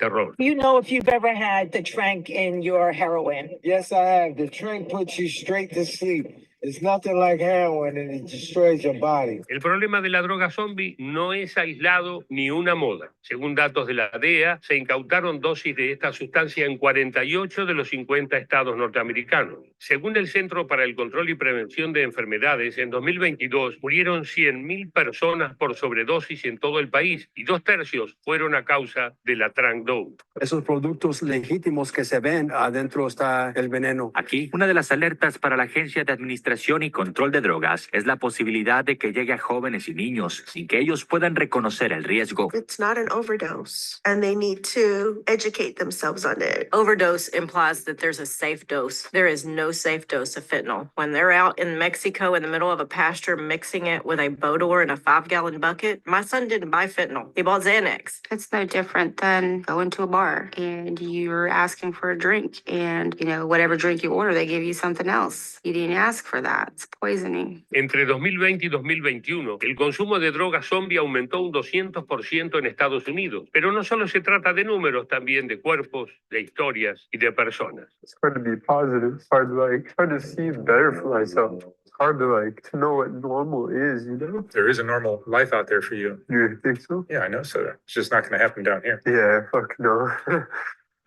terror. You know if you've ever had the trank in your heroin. Yes, I have. The trank puts you straight to sleep. It's nothing like heroin and it destroys your body. El problema de la droga zombie no es aislado ni una moda. Según datos de la DEA, se incautaron dosis de esta sustancia en 48 de los 50 estados norteamericanos. Según el Centro para el Control y Prevención de Enfermedades, en 2022 murieron 100.000 personas por sobredosis en todo el país y 2/3 fueron a causa de la Trank Dope. Esos productos legítimos que se ven, adentro está el veneno. Aquí, una de las alertas para la Agencia de Administración y Control de Drogas es la posibilidad de que llegue a jóvenes y niños sin que ellos puedan reconocer el riesgo. It's not an overdose, and they need to educate themselves on it. Overdose implies that there's a safe dose. There is no safe dose of fentanyl. When they're out in Mexico in the middle of a pasture mixing it with a Bodor in a 5-gallon bucket, my son didn't buy fentanyl. He bought Xanax. It's no different than going to a bar and you're asking for a drink and, whatever drink you order, they give you something else. You didn't ask for that. It's poisoning. Entre 2020 y 2021, el consumo de droga zombie aumentó un 200% en Estados Unidos. Pero no solo se trata de números, también de cuerpos, de historias y de personas. It's hard to be positive. It's hard to see better for myself. It's hard to know what normal is, There is a normal life out there for you. You think so? Yeah, I know so. It's just not going to happen down here. Yeah, fuck no.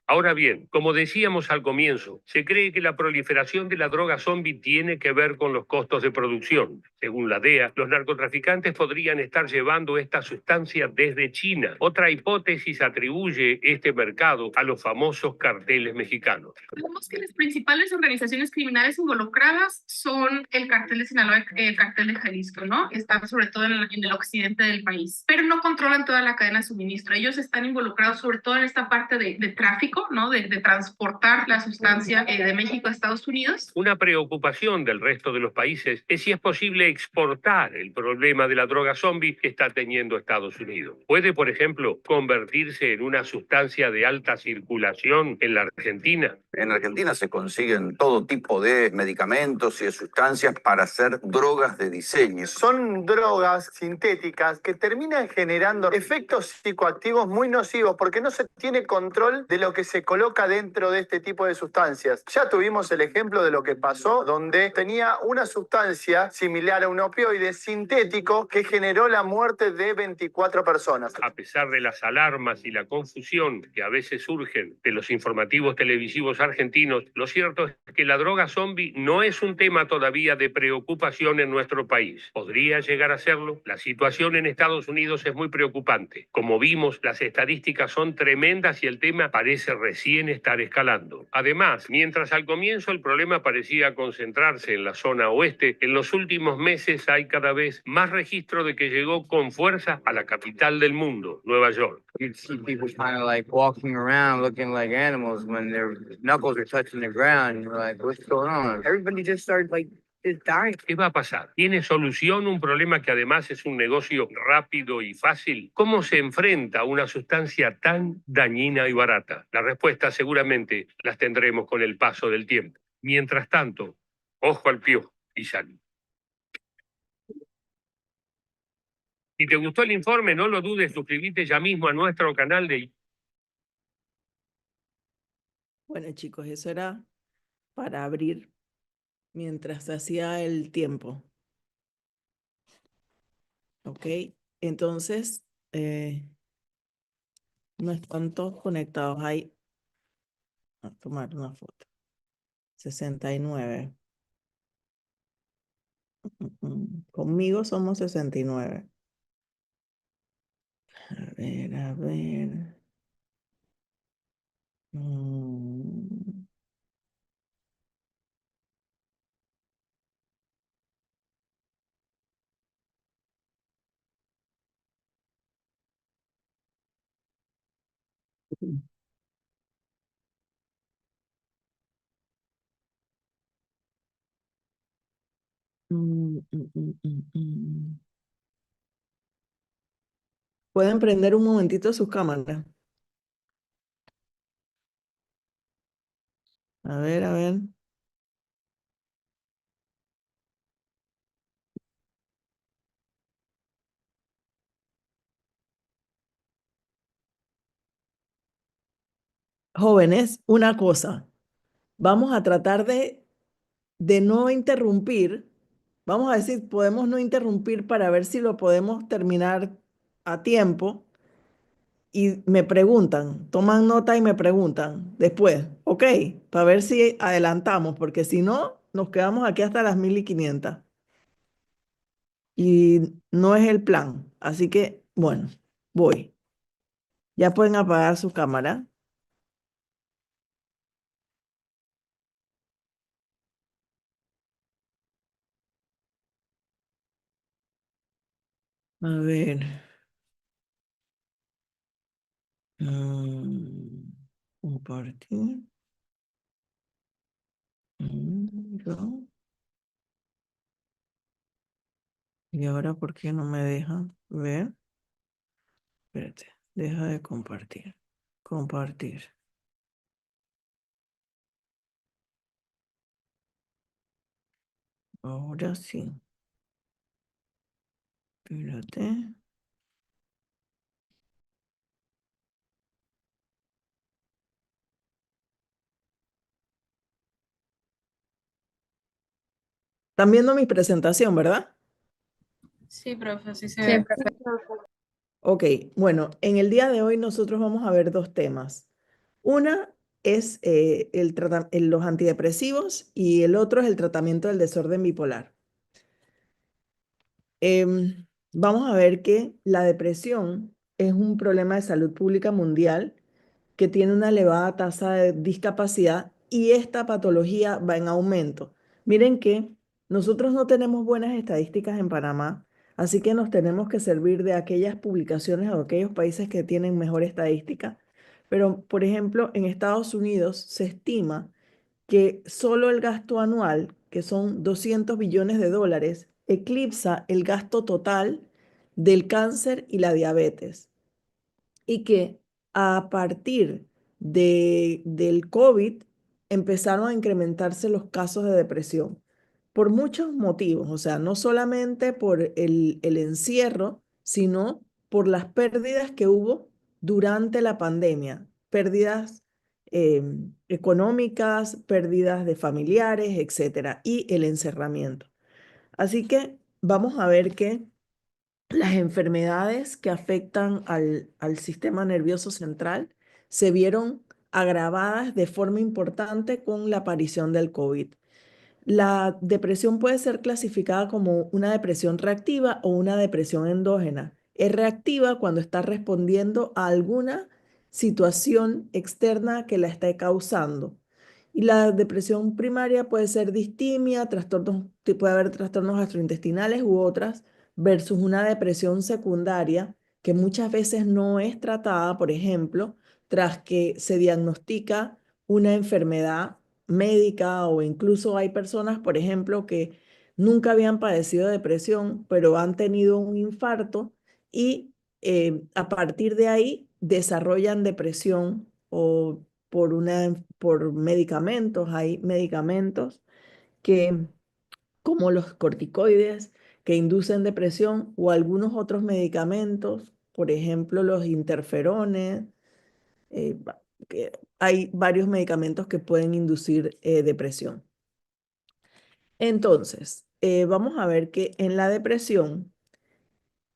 Ahora bien, como decíamos al comienzo, se cree que la proliferación de la droga zombie tiene que ver con los costos de producción. Según la DEA, los narcotraficantes podrían estar llevando esta sustancia desde China. Otra hipótesis atribuye este mercado a los famosos carteles mexicanos. Vemos que las principales organizaciones criminales involucradas son el cartel de Sinaloa y el cartel de Jalisco, ¿no? Están sobre todo en el occidente del país, pero no controlan toda la cadena de suministro. Ellos están involucrados sobre todo en esta parte de tráfico, ¿no? De transportar la sustancia de México a Estados Unidos. Una preocupación del resto de los países es si es posible exportar el problema de la droga zombie que está teniendo Estados Unidos. ¿Puede, por ejemplo, convertirse en una sustancia de alta circulación en la Argentina? En Argentina se consiguen todo tipo de medicamentos y de sustancias para hacer drogas de diseño. Son drogas sintéticas que terminan generando efectos psicoactivos muy nocivos porque no se tiene control de lo que se coloca dentro de este tipo de sustancias. Ya tuvimos el ejemplo de lo que pasó, donde tenía una sustancia similar a un opioide sintético que generó la muerte de 24 personas. A pesar de las alarmas y la confusión que a veces surgen de los informativos televisivos argentinos, lo cierto es que la droga zombie no es un tema todavía de preocupación en nuestro país. ¿Podría llegar a serlo? La situación en Estados Unidos es muy preocupante. Como vimos, las estadísticas son tremendas y el tema parece recién estar escalando. Además, mientras al comienzo el problema parecía concentrarse en la zona oeste, en los últimos meses hay cada vez más registro de que llegó con fuerza a la capital del mundo, Nueva York. You'd see people kind of walking around looking like animals when their knuckles are touching the ground. And you're like, what's going on? Everybody just started ¿Qué va a pasar? ¿Tiene solución un problema que además es un negocio rápido y fácil? ¿Cómo se enfrenta a una sustancia tan dañina y barata? La respuesta seguramente las tendremos con el paso del tiempo. Mientras tanto, ojo al piojo y salud. Si te gustó el informe, no lo dudes, suscríbete ya mismo a nuestro canal de... Bueno, chicos, eso era para abrir mientras hacía el tiempo. Ok, entonces no están todos conectados ahí. A tomar una foto. 69. Conmigo somos 69. A ver, a ver. ¿Pueden prender un momentito sus cámaras? A ver, a ver. jóvenes, una cosa, vamos a tratar de no interrumpir, vamos a decir, podemos no interrumpir para ver si lo podemos terminar a tiempo y me preguntan, toman nota y me preguntan después, ok, para ver si adelantamos, porque si no, nos quedamos aquí hasta las 1500 y no es el plan. Así que, bueno, voy. Ya pueden apagar su cámara. A ver. Compartir. ¿No? ¿Y ahora por qué no me deja ver? Espérate, deja de compartir. Compartir. Ahora sí. Espérate. Están viendo mi presentación, ¿verdad? Sí, profe, sí se ve. Ok, bueno, en el día de hoy nosotros vamos a ver dos temas. Una es los antidepresivos y el otro es el tratamiento del desorden bipolar. Vamos a ver que la depresión es un problema de salud pública mundial que tiene una elevada tasa de discapacidad y esta patología va en aumento. Miren que nosotros no tenemos buenas estadísticas en Panamá, así que nos tenemos que servir de aquellas publicaciones o aquellos países que tienen mejor estadística. Pero, por ejemplo, en Estados Unidos se estima que solo el gasto anual, que son 200 billones de dólares, eclipsa el gasto total del cáncer y la diabetes. Y que a partir del COVID empezaron a incrementarse los casos de depresión por muchos motivos, o sea, no solamente por el encierro, sino por las pérdidas que hubo durante la pandemia, pérdidas económicas, pérdidas de familiares, etcétera, y el encerramiento. Así que vamos a ver que las enfermedades que afectan al sistema nervioso central se vieron agravadas de forma importante con la aparición del COVID. La depresión puede ser clasificada como una depresión reactiva o una depresión endógena. Es reactiva cuando está respondiendo a alguna situación externa que la esté causando. Y la depresión primaria puede ser distimia, puede haber trastornos gastrointestinales u otras, versus una depresión secundaria que muchas veces no es tratada, por ejemplo, tras que se diagnostica una enfermedad médica o incluso hay personas, por ejemplo, que nunca habían padecido depresión, pero han tenido un infarto y a partir de ahí desarrollan depresión o por medicamentos. Hay medicamentos que, como los corticoides, que inducen depresión o algunos otros medicamentos, por ejemplo, los interferones. Que hay varios medicamentos que pueden inducir depresión. Entonces, vamos a ver que en la depresión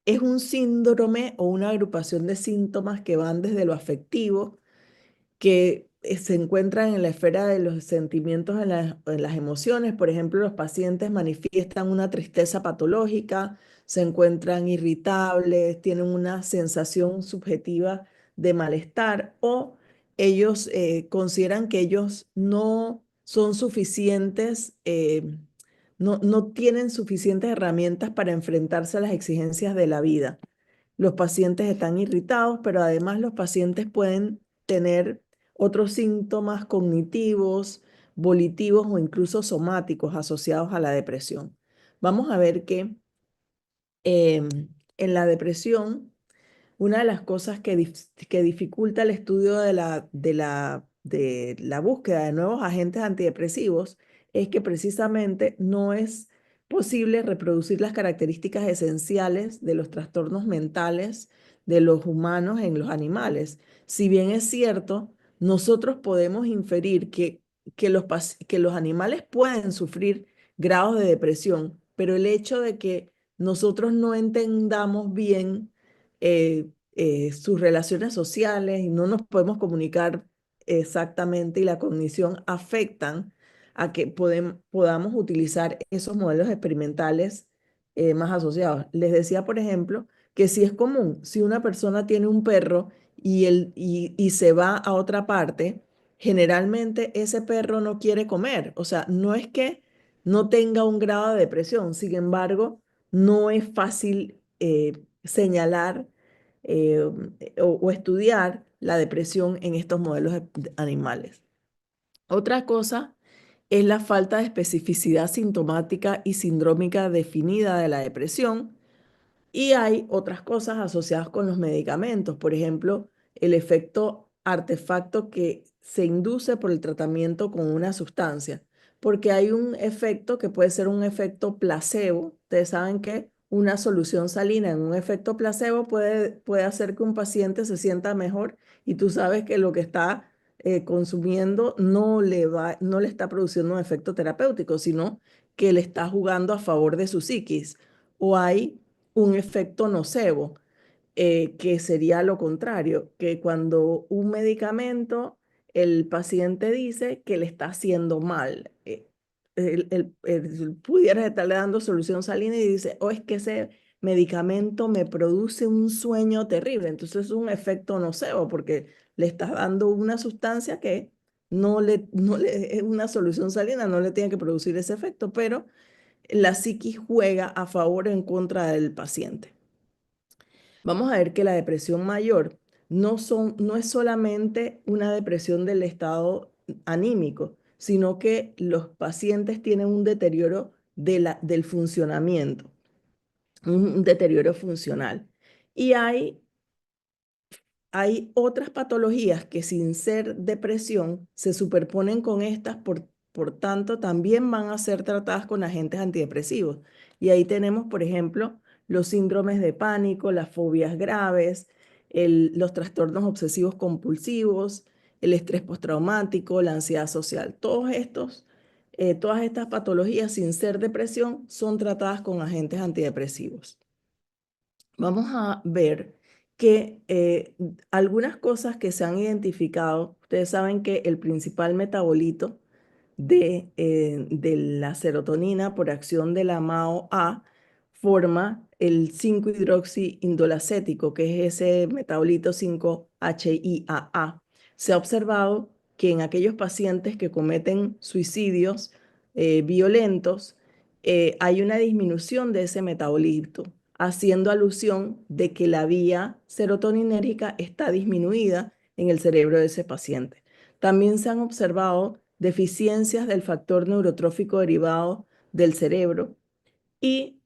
es un síndrome o una agrupación de síntomas que van desde lo afectivo, que se encuentran en la esfera de los sentimientos, en las emociones. Por ejemplo, los pacientes manifiestan una tristeza patológica, se encuentran irritables, tienen una sensación subjetiva de malestar o ellos consideran que ellos no son suficientes, no tienen suficientes herramientas para enfrentarse a las exigencias de la vida. Los pacientes están irritados, pero además los pacientes pueden tener otros síntomas cognitivos, volitivos o incluso somáticos asociados a la depresión. Vamos a ver que en la depresión, una de las cosas que dificulta el estudio de la búsqueda de nuevos agentes antidepresivos es que precisamente no es posible reproducir las características esenciales de los trastornos mentales de los humanos en los animales. Si bien es cierto, nosotros podemos inferir que los animales pueden sufrir grados de depresión, pero el hecho de que nosotros no entendamos bien sus relaciones sociales y no nos podemos comunicar exactamente y la cognición afectan a que podamos utilizar esos modelos experimentales más asociados. Les decía, por ejemplo, que si es común, si una persona tiene un perro y se va a otra parte, generalmente ese perro no quiere comer. O sea, no es que no tenga un grado de depresión, sin embargo, no es fácil señalar o estudiar la depresión en estos modelos animales. Otra cosa es la falta de especificidad sintomática y sindrómica definida de la depresión. Y hay otras cosas asociadas con los medicamentos, por ejemplo, el efecto artefacto que se induce por el tratamiento con una sustancia, porque hay un efecto que puede ser un efecto placebo. Ustedes saben que una solución salina en un efecto placebo puede hacer que un paciente se sienta mejor y tú sabes que lo que está consumiendo no le está produciendo un efecto terapéutico, sino que le está jugando a favor de su psiquis. O hay un efecto nocebo, que sería lo contrario, que cuando un medicamento, el paciente dice que le está haciendo mal. Pudieras estarle dando solución salina y dice, oh, es que ese medicamento me produce un sueño terrible. Entonces es un efecto nocebo porque le estás dando una sustancia que es una solución salina, no le tiene que producir ese efecto, pero la psiquis juega a favor o en contra del paciente. Vamos a ver que la depresión mayor no es solamente una depresión del estado anímico, sino que los pacientes tienen un deterioro del funcionamiento, un deterioro funcional. Y hay otras patologías que sin ser depresión se superponen con estas, por tanto, también van a ser tratadas con agentes antidepresivos. Y ahí tenemos, por ejemplo, los síndromes de pánico, las fobias graves, los trastornos obsesivos compulsivos, el estrés postraumático, la ansiedad social. Todas estas patologías sin ser depresión son tratadas con agentes antidepresivos. Vamos a ver que algunas cosas que se han identificado, ustedes saben que el principal metabolito de la serotonina por acción de la MAO-A forma el 5-hidroxiindolacético, que es ese metabolito 5-HIAA. Se ha observado que en aquellos pacientes que cometen suicidios violentos, hay una disminución de ese metabolito, haciendo alusión de que la vía serotoninérgica está disminuida en el cerebro de ese paciente. También se han observado deficiencias del factor neurotrófico derivado del cerebro y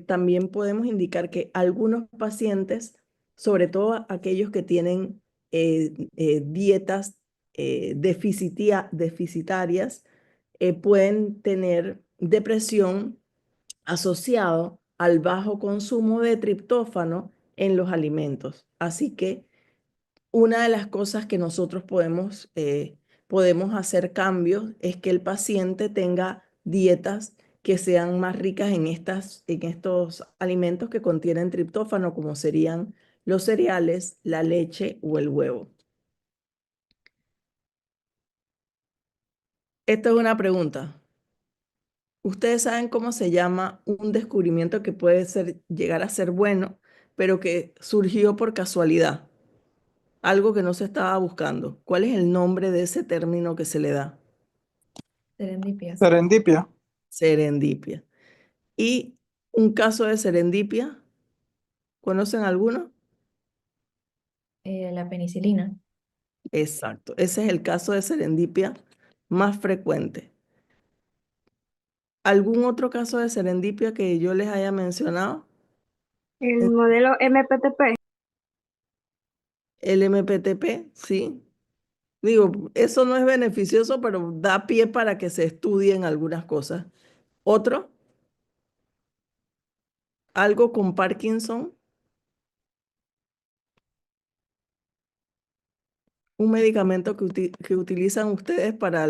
también podemos indicar que algunos pacientes, sobre todo aquellos que tienen dietas deficitarias, pueden tener depresión asociado al bajo consumo de triptófano en los alimentos. Así que una de las cosas que nosotros podemos hacer cambios es que el paciente tenga dietas que sean más ricas en estos alimentos que contienen triptófano, como serían los cereales, la leche o el huevo. Esta es una pregunta. ¿Ustedes saben cómo se llama un descubrimiento que puede llegar a ser bueno, pero que surgió por casualidad? Algo que no se estaba buscando. ¿Cuál es el nombre de ese término que se le da? Serendipia. Serendipia. Serendipia. ¿Y un caso de serendipia? ¿Conocen alguno? La penicilina. Exacto. Ese es el caso de serendipia más frecuente. ¿Algún otro caso de serendipia que yo les haya mencionado? El modelo MPTP. El MPTP, sí. Digo, eso no es beneficioso, pero da pie para que se estudien algunas cosas. ¿Otro? ¿Algo con Parkinson? un medicamento que utilizan ustedes para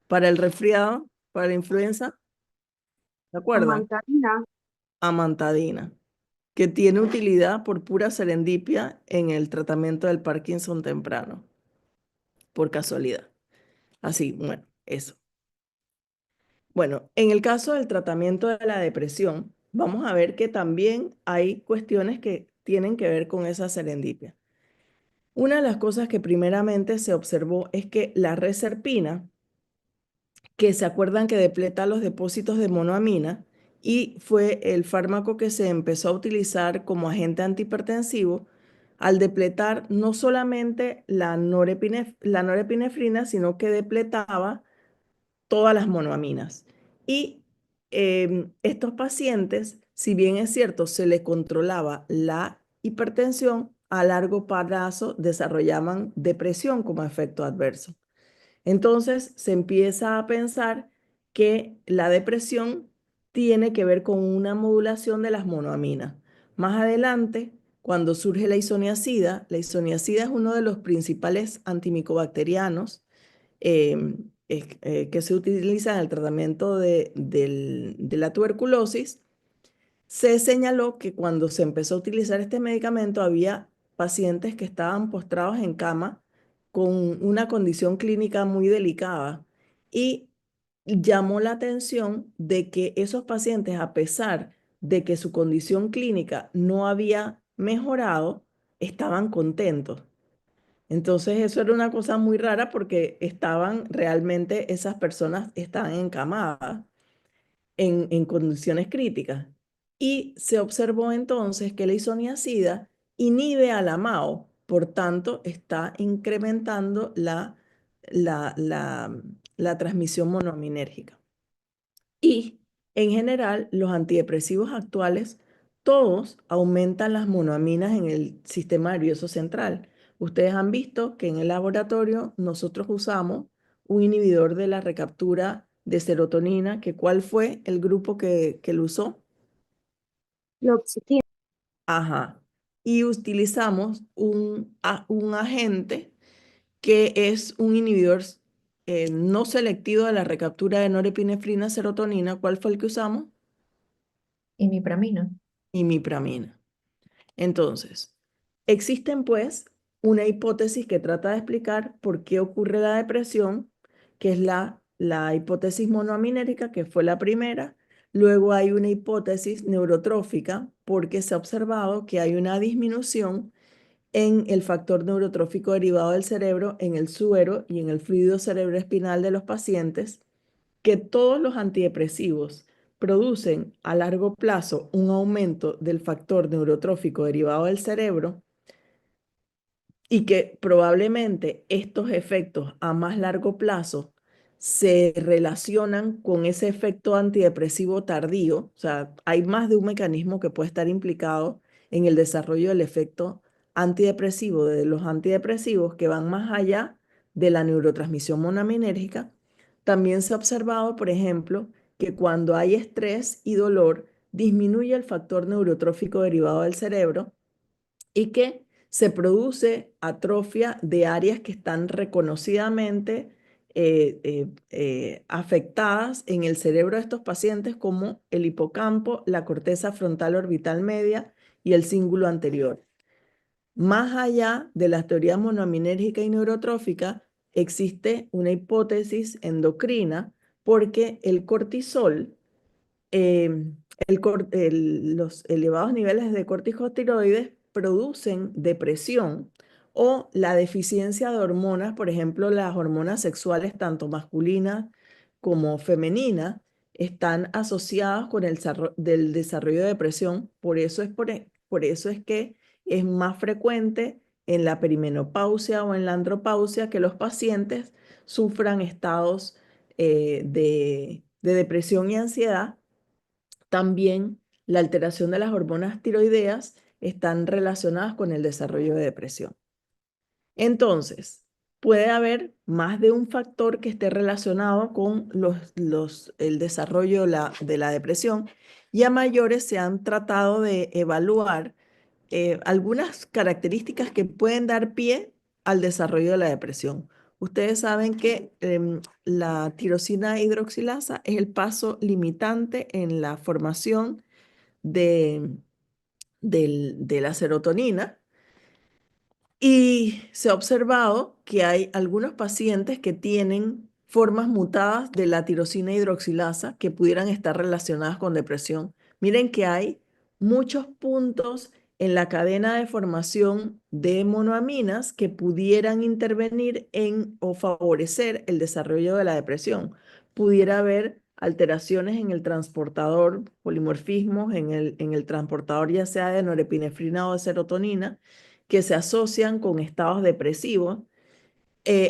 el resfriado, para la influenza? ¿De acuerdo? Amantadina. Amantadina, que tiene utilidad por pura serendipia en el tratamiento del Parkinson temprano, por casualidad. Así, bueno, eso. Bueno, en el caso del tratamiento de la depresión, vamos a ver que también hay cuestiones que tienen que ver con esa serendipia. Una de las cosas que primeramente se observó es que la reserpina, que se acuerdan que depleta los depósitos de monoamina y fue el fármaco que se empezó a utilizar como agente antihipertensivo, al depletar no solamente la norepinefrina, sino que depletaba todas las monoaminas. Y estos pacientes, si bien es cierto, se les controlaba la hipertensión, a largo plazo desarrollaban depresión como efecto adverso. Entonces se empieza a pensar que la depresión tiene que ver con una modulación de las monoaminas. Más adelante, cuando surge la isoniazida es uno de los principales antimicobacterianos que se utiliza en el tratamiento de la tuberculosis. Se señaló que cuando se empezó a utilizar este medicamento había pacientes que estaban postrados en cama con una condición clínica muy delicada y llamó la atención de que esos pacientes, a pesar de que su condición clínica no había mejorado, estaban contentos. Entonces eso era una cosa muy rara porque esas personas estaban encamadas en condiciones críticas. Y se observó entonces que la isoniazida inhibe a la MAO, por tanto está incrementando la transmisión monoaminérgica. Y en general, los antidepresivos actuales, todos aumentan las monoaminas en el sistema nervioso central. Ustedes han visto que en el laboratorio nosotros usamos un inhibidor de la recaptura de serotonina, que ¿cuál fue el grupo que lo usó? Fluoxetina. Ajá. Y utilizamos un agente que es un inhibidor no selectivo de la recaptura de norepinefrina serotonina. ¿Cuál fue el que usamos? Imipramina. Imipramina. Entonces, existen pues una hipótesis que trata de explicar por qué ocurre la depresión, que es la hipótesis monoaminérgica, que fue la primera. Luego hay una hipótesis neurotrófica, porque se ha observado que hay una disminución en el factor neurotrófico derivado del cerebro, en el suero y en el fluido cerebroespinal de los pacientes, que todos los antidepresivos producen a largo plazo un aumento del factor neurotrófico derivado del cerebro y que probablemente estos efectos a más largo plazo se relacionan con ese efecto antidepresivo tardío. O sea, hay más de un mecanismo que puede estar implicado en el desarrollo del efecto antidepresivo de los antidepresivos que van más allá de la neurotransmisión monoaminérgica. También se ha observado, por ejemplo, que cuando hay estrés y dolor, disminuye el factor neurotrófico derivado del cerebro y que se produce atrofia de áreas que están reconocidamente afectadas en el cerebro de estos pacientes, como el hipocampo, la corteza frontal orbital media y el cíngulo anterior. Más allá de las teorías monoaminérgica y neurotrófica, existe una hipótesis endocrina porque el cortisol, los elevados niveles de corticosteroides producen depresión o la deficiencia de hormonas, por ejemplo, las hormonas sexuales, tanto masculinas como femeninas, están asociadas con el desarrollo de depresión. Por eso es que es más frecuente en la perimenopausia o en la andropausia que los pacientes sufran estados de depresión y ansiedad. También la alteración de las hormonas tiroideas están relacionadas con el desarrollo de depresión. Entonces, puede haber más de un factor que esté relacionado con el desarrollo de la depresión, y a mayores se han tratado de evaluar algunas características que pueden dar pie al desarrollo de la depresión. Ustedes saben que la tirosina hidroxilasa es el paso limitante en la formación de la serotonina. Y se ha observado que hay algunos pacientes que tienen formas mutadas de la tirosina hidroxilasa que pudieran estar relacionadas con depresión. Miren que hay muchos puntos en la cadena de formación de monoaminas que pudieran intervenir en o favorecer el desarrollo de la depresión. Pudiera haber alteraciones en el transportador, polimorfismos en el transportador ya sea de norepinefrina o de serotonina, que se asocian con estados depresivos,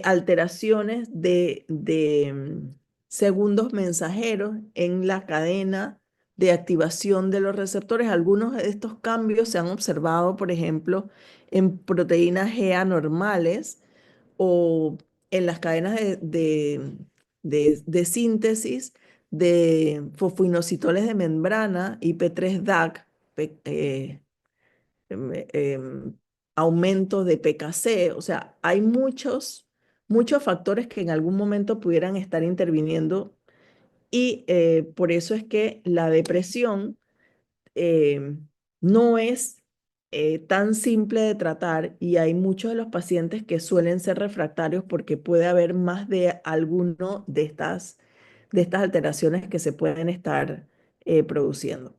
alteraciones de segundos mensajeros en la cadena de activación de los receptores. Algunos de estos cambios se han observado, por ejemplo, en proteínas G anormales o en las cadenas de síntesis de fosfoinositoles de membrana, IP3-DAC, em, em, aumento de PKC, o sea, hay muchos factores que en algún momento pudieran estar interviniendo y por eso es que la depresión no es tan simple de tratar y hay muchos de los pacientes que suelen ser refractarios porque puede haber más de alguno de estas alteraciones que se pueden estar produciendo.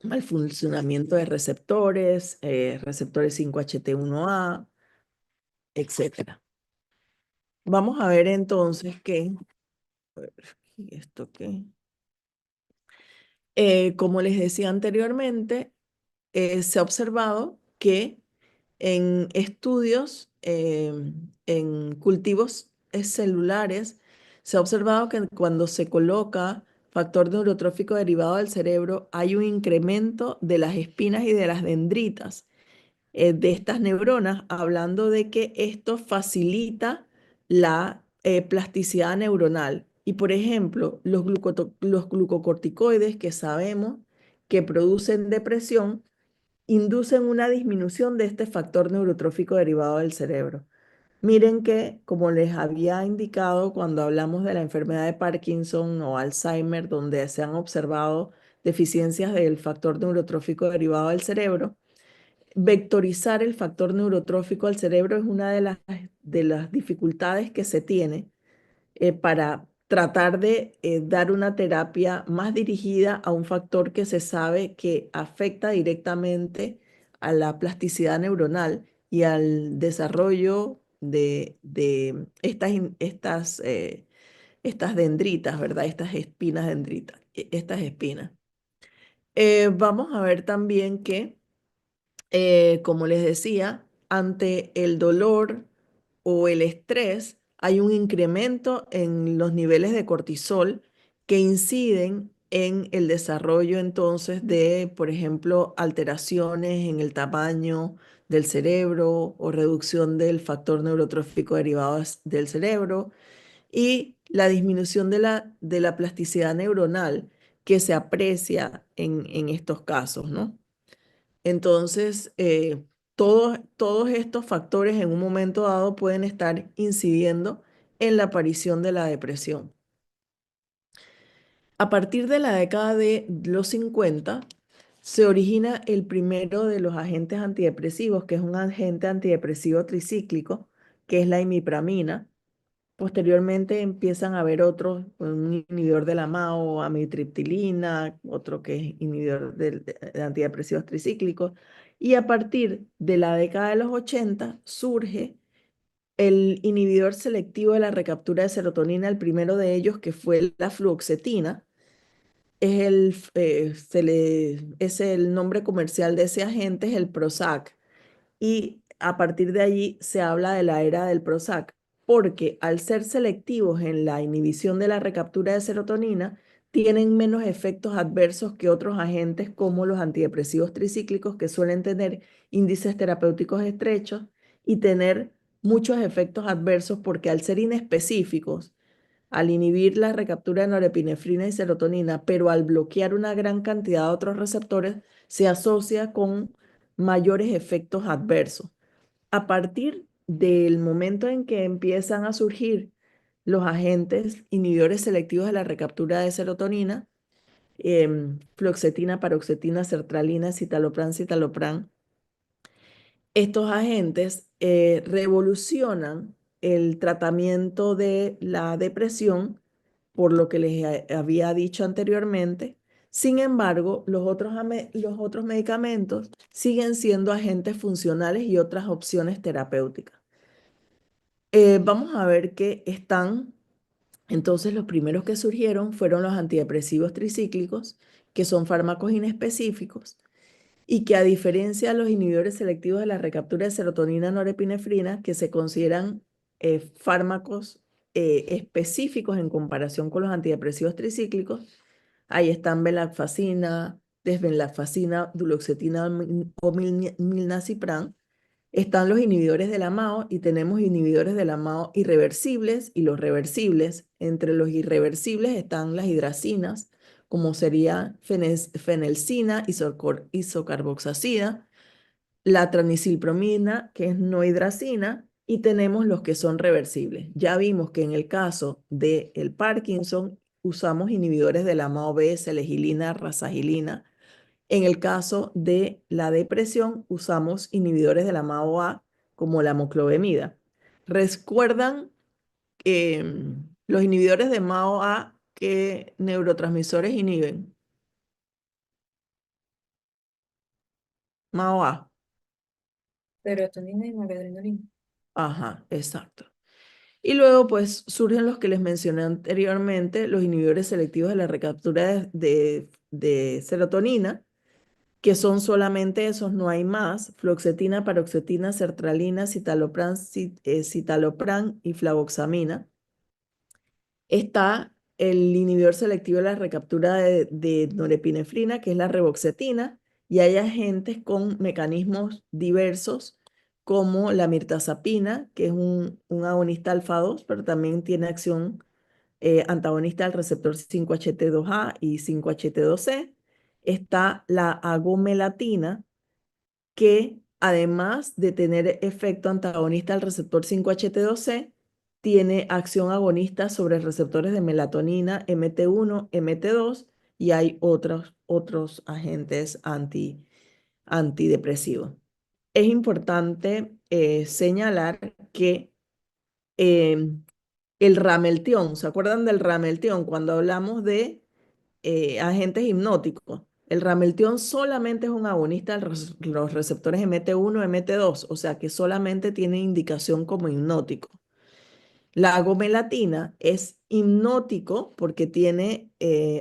Mal funcionamiento de receptores, receptores 5-HT1A, etcétera. Vamos a ver entonces que, a ver, ¿y esto qué? Como les decía anteriormente, se ha observado que en estudios, en cultivos celulares, se ha observado que cuando se coloca factor neurotrófico derivado del cerebro, hay un incremento de las espinas y de las dendritas de estas neuronas, hablando de que esto facilita la plasticidad neuronal. Y por ejemplo, los glucocorticoides que sabemos que producen depresión, inducen una disminución de este factor neurotrófico derivado del cerebro. Miren que, como les había indicado cuando hablamos de la enfermedad de Parkinson o Alzheimer, donde se han observado deficiencias del factor neurotrófico derivado del cerebro, vectorizar el factor neurotrófico al cerebro es una de las dificultades que se tiene para tratar de dar una terapia más dirigida a un factor que se sabe que afecta directamente a la plasticidad neuronal y al desarrollo de estas dendritas, ¿verdad? Estas espinas dendritas, estas espinas. Vamos a ver también que, como les decía, ante el dolor o el estrés, hay un incremento en los niveles de cortisol que inciden en el desarrollo entonces de, por ejemplo, alteraciones en el tamaño del cerebro o reducción del factor neurotrófico derivado del cerebro y la disminución de la plasticidad neuronal que se aprecia en estos casos, ¿no? Entonces, todos estos factores en un momento dado pueden estar incidiendo en la aparición de la depresión. A partir de la década de los 50, se origina el primero de los agentes antidepresivos, que es un agente antidepresivo tricíclico, que es la imipramina. Posteriormente empiezan a haber otros, un inhibidor de la MAO, amitriptilina, otro que es inhibidor de antidepresivos tricíclicos. Y a partir de la década de los 80 surge el inhibidor selectivo de la recaptura de serotonina, el primero de ellos que fue la fluoxetina. Es el nombre comercial de ese agente, es el Prozac. Y a partir de allí se habla de la era del Prozac, porque al ser selectivos en la inhibición de la recaptura de serotonina, tienen menos efectos adversos que otros agentes como los antidepresivos tricíclicos, que suelen tener índices terapéuticos estrechos y tener muchos efectos adversos porque al ser inespecíficos, al inhibir la recaptura de norepinefrina y serotonina, pero al bloquear una gran cantidad de otros receptores, se asocia con mayores efectos adversos. A partir del momento en que empiezan a surgir los agentes inhibidores selectivos de la recaptura de serotonina, fluoxetina, paroxetina, sertralina, citalopram, estos agentes revolucionan el tratamiento de la depresión, por lo que les había dicho anteriormente. Sin embargo, los otros medicamentos siguen siendo agentes funcionales y otras opciones terapéuticas. Vamos a ver que entonces los primeros que surgieron fueron los antidepresivos tricíclicos, que son fármacos inespecíficos y que, a diferencia de los inhibidores selectivos de la recaptura de serotonina norepinefrina, que se consideran fármacos específicos en comparación con los antidepresivos tricíclicos, ahí están venlafaxina, desvenlafaxina, duloxetina o milnacipran. Están los inhibidores de la MAO y tenemos inhibidores de la MAO irreversibles y los reversibles. Entre los irreversibles están las hidracinas, como sería fenelcina, isocarboxacida, la tranicilpromina, que es no hidracina, y tenemos los que son reversibles. Ya vimos que en el caso del Parkinson usamos inhibidores de la MAO-B, selegilina, rasagilina. En el caso de la depresión, usamos inhibidores de la MAO-A como la moclobemida. ¿Recuerdan los inhibidores de MAO-A qué neurotransmisores inhiben? MAO-A. Serotonina y noradrenalina. Ajá, exacto. Y luego, pues, surgen los que les mencioné anteriormente, los inhibidores selectivos de la recaptura de serotonina, que son solamente esos, no hay más: fluoxetina, paroxetina, sertralina, citalopram y flavoxamina. Está el inhibidor selectivo de la recaptura de norepinefrina, que es la reboxetina, y hay agentes con mecanismos diversos, como la mirtazapina, que es un agonista alfa-2, pero también tiene acción antagonista al receptor 5-HT2A y 5-HT2C. Está la agomelatina, que además de tener efecto antagonista al receptor 5-HT2C, tiene acción agonista sobre receptores de melatonina, MT1, MT2, y hay otros agentes antidepresivos. Es importante señalar que el rameltión, ¿se acuerdan del rameltión cuando hablamos de agentes hipnóticos? El rameltión solamente es un agonista de los receptores MT1, MT2, o sea que solamente tiene indicación como hipnótico. La agomelatina es hipnótico porque tiene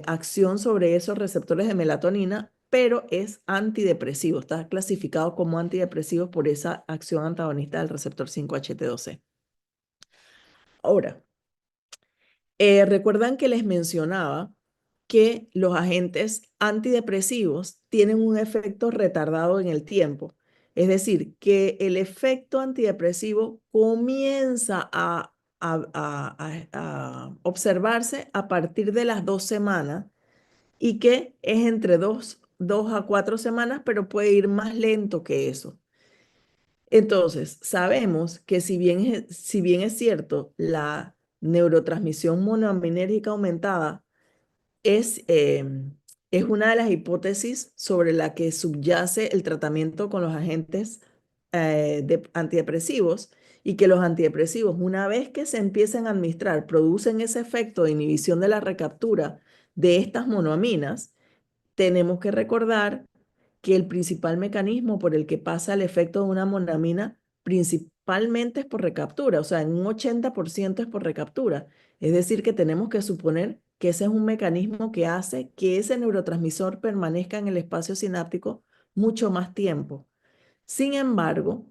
acción sobre esos receptores de melatonina, pero es antidepresivo, está clasificado como antidepresivo por esa acción antagonista del receptor 5-HT2C. Ahora, recuerdan que les mencionaba que los agentes antidepresivos tienen un efecto retardado en el tiempo. Es decir, que el efecto antidepresivo comienza a observarse a partir de las 2 semanas y que es entre 2 a 4 semanas, pero puede ir más lento que eso. Entonces, sabemos que si bien es cierto, la neurotransmisión monoaminérgica aumentada es una de las hipótesis sobre la que subyace el tratamiento con los agentes antidepresivos, y que los antidepresivos, una vez que se empiecen a administrar, producen ese efecto de inhibición de la recaptura de estas monoaminas. Tenemos que recordar que el principal mecanismo por el que pasa el efecto de una monoamina principalmente es por recaptura, o sea, en un 80% es por recaptura. Es decir, que tenemos que suponer que ese es un mecanismo que hace que ese neurotransmisor permanezca en el espacio sináptico mucho más tiempo. Sin embargo,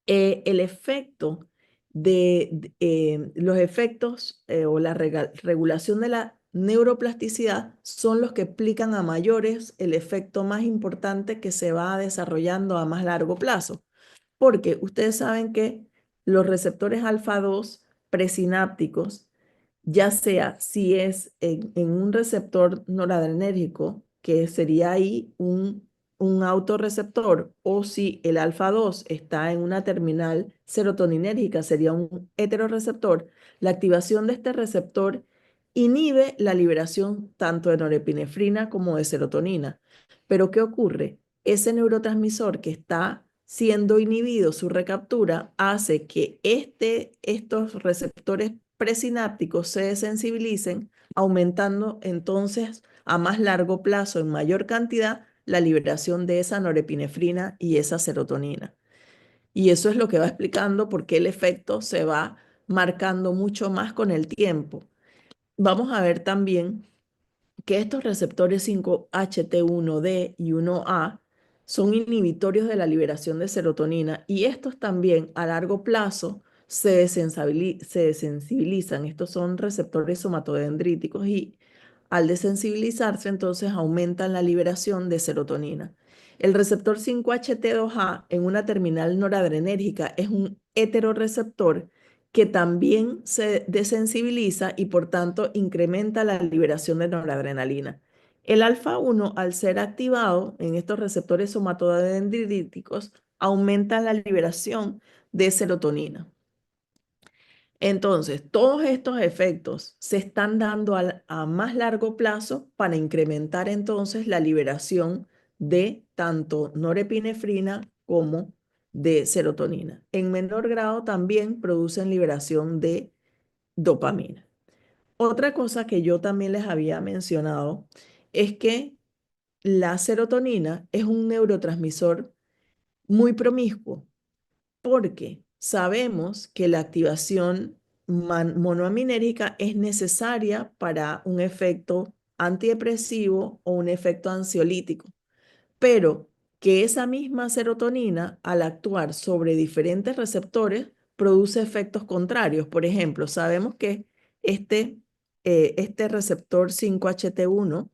el efecto los efectos o la regulación de la neuroplasticidad son los que explican a mayores el efecto más importante que se va desarrollando a más largo plazo. Porque ustedes saben que los receptores alfa-2 presinápticos, ya sea si es en un receptor noradrenérgico, que sería ahí un un autorreceptor o si el alfa 2 está en una terminal serotoninérgica, sería un heteroreceptor, la activación de este receptor inhibe la liberación tanto de norepinefrina como de serotonina. Pero ¿qué ocurre? Ese neurotransmisor que está siendo inhibido, su recaptura, hace que estos receptores presinápticos se desensibilicen, aumentando entonces a más largo plazo, en mayor cantidad, la liberación de esa norepinefrina y esa serotonina. Y eso es lo que va explicando por qué el efecto se va marcando mucho más con el tiempo. Vamos a ver también que estos receptores 5-HT1D y 1A son inhibitorios de la liberación de serotonina y estos también a largo plazo se desensibilizan. Estos son receptores somatodendríticos y al desensibilizarse entonces aumentan la liberación de serotonina. El receptor 5-HT2A en una terminal noradrenérgica es un heteroreceptor que también se desensibiliza y por tanto incrementa la liberación de noradrenalina. El alfa 1, al ser activado en estos receptores somatodendríticos, aumenta la liberación de serotonina. Entonces, todos estos efectos se están dando a más largo plazo para incrementar entonces la liberación de tanto norepinefrina como de serotonina. En menor grado también producen liberación de dopamina. Otra cosa que yo también les había mencionado es que la serotonina es un neurotransmisor muy promiscuo porque sabemos que la activación monoaminérgica es necesaria para un efecto antidepresivo o un efecto ansiolítico, pero que esa misma serotonina, al actuar sobre diferentes receptores, produce efectos contrarios. Por ejemplo, sabemos que este receptor 5-HT1,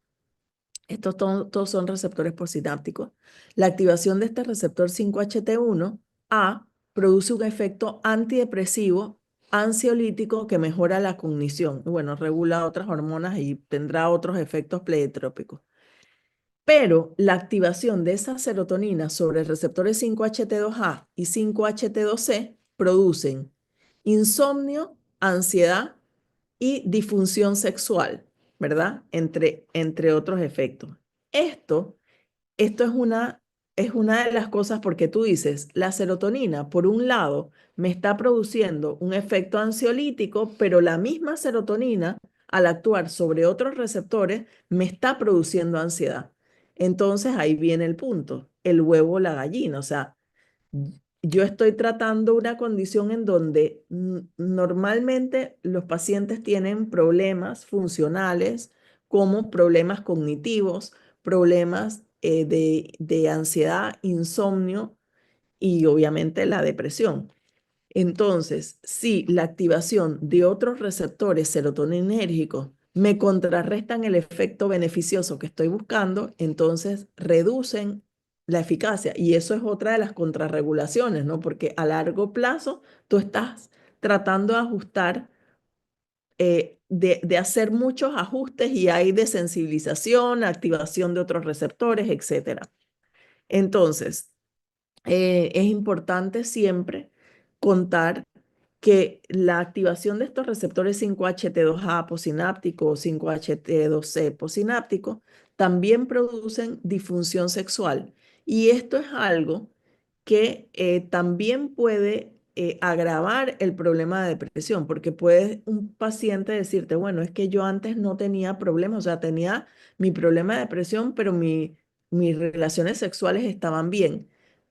estos todos son receptores posinápticos, la activación de este receptor 5-HT1A produce un efecto antidepresivo, ansiolítico que mejora la cognición. Bueno, regula otras hormonas y tendrá otros efectos pleiotrópicos. Pero la activación de esa serotonina sobre receptores 5-HT2A y 5-HT2C producen insomnio, ansiedad y disfunción sexual, ¿verdad? Entre otros efectos. Esto es una de las cosas porque tú dices, la serotonina, por un lado, me está produciendo un efecto ansiolítico, pero la misma serotonina, al actuar sobre otros receptores, me está produciendo ansiedad. Entonces ahí viene el punto, el huevo o la gallina. O sea, yo estoy tratando una condición en donde normalmente los pacientes tienen problemas funcionales como problemas cognitivos, problemas de ansiedad, insomnio y obviamente la depresión. Entonces, si la activación de otros receptores serotoninérgicos me contrarrestan el efecto beneficioso que estoy buscando, entonces reducen la eficacia. Y eso es otra de las contrarregulaciones, ¿no? Porque a largo plazo tú estás tratando de ajustar, de hacer muchos ajustes y hay desensibilización, activación de otros receptores, etc. Entonces, es importante siempre contar que la activación de estos receptores 5-HT2A posináptico o 5-HT2C posináptico también producen disfunción sexual. Y esto es algo que también puede agravar el problema de depresión, porque puede un paciente decirte, bueno, es que yo antes no tenía problemas, o sea, tenía mi problema de depresión, pero mis relaciones sexuales estaban bien,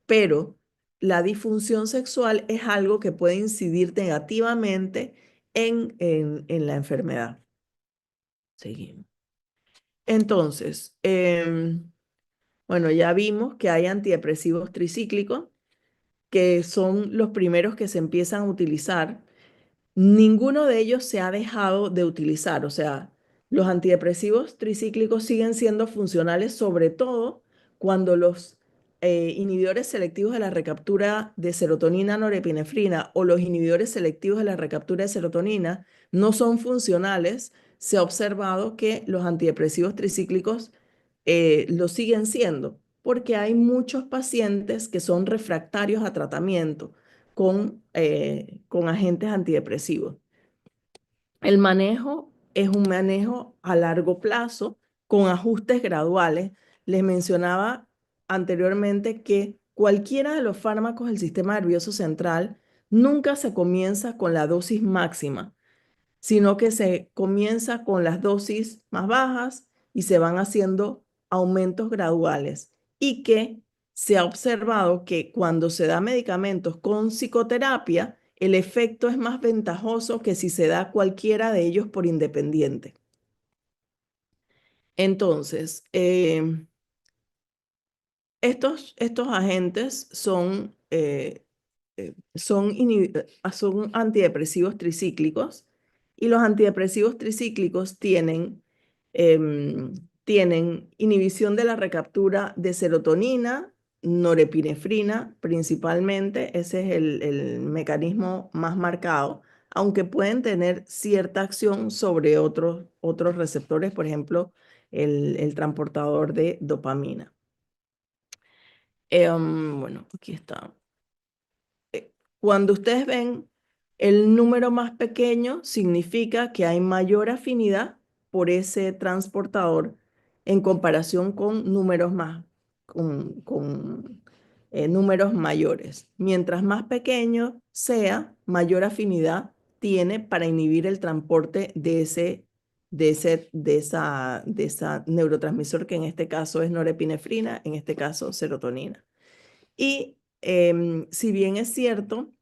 pero la disfunción sexual es algo que puede incidir negativamente en la enfermedad. Seguimos. Entonces, bueno, ya vimos que hay antidepresivos tricíclicos, que son los primeros que se empiezan a utilizar. Ninguno de ellos se ha dejado de utilizar, o sea, los antidepresivos tricíclicos siguen siendo funcionales, sobre todo cuando los inhibidores selectivos de la recaptura de serotonina, norepinefrina o los inhibidores selectivos de la recaptura de serotonina no son funcionales. Se ha observado que los antidepresivos tricíclicos lo siguen siendo. porque hay muchos pacientes que son refractarios a tratamiento con agentes antidepresivos. El manejo es un manejo a largo plazo con ajustes graduales. Les mencionaba anteriormente que cualquiera de los fármacos del sistema nervioso central nunca se comienza con la dosis máxima, sino que se comienza con las dosis más bajas y se van haciendo aumentos graduales. Y que se ha observado que cuando se da medicamentos con psicoterapia, el efecto es más ventajoso que si se da cualquiera de ellos por independiente. Entonces, estos agentes son son antidepresivos tricíclicos y los antidepresivos tricíclicos tienen inhibición de la recaptura de serotonina, norepinefrina principalmente, ese es el mecanismo más marcado, aunque pueden tener cierta acción sobre otros receptores, por ejemplo, el transportador de dopamina. Bueno, aquí está. Cuando ustedes ven el número más pequeño, significa que hay mayor afinidad por ese transportador en comparación con números números mayores. Mientras más pequeño sea, mayor afinidad tiene para inhibir el transporte de esa neurotransmisor, que en este caso es norepinefrina, en este caso serotonina. Y si bien es cierto,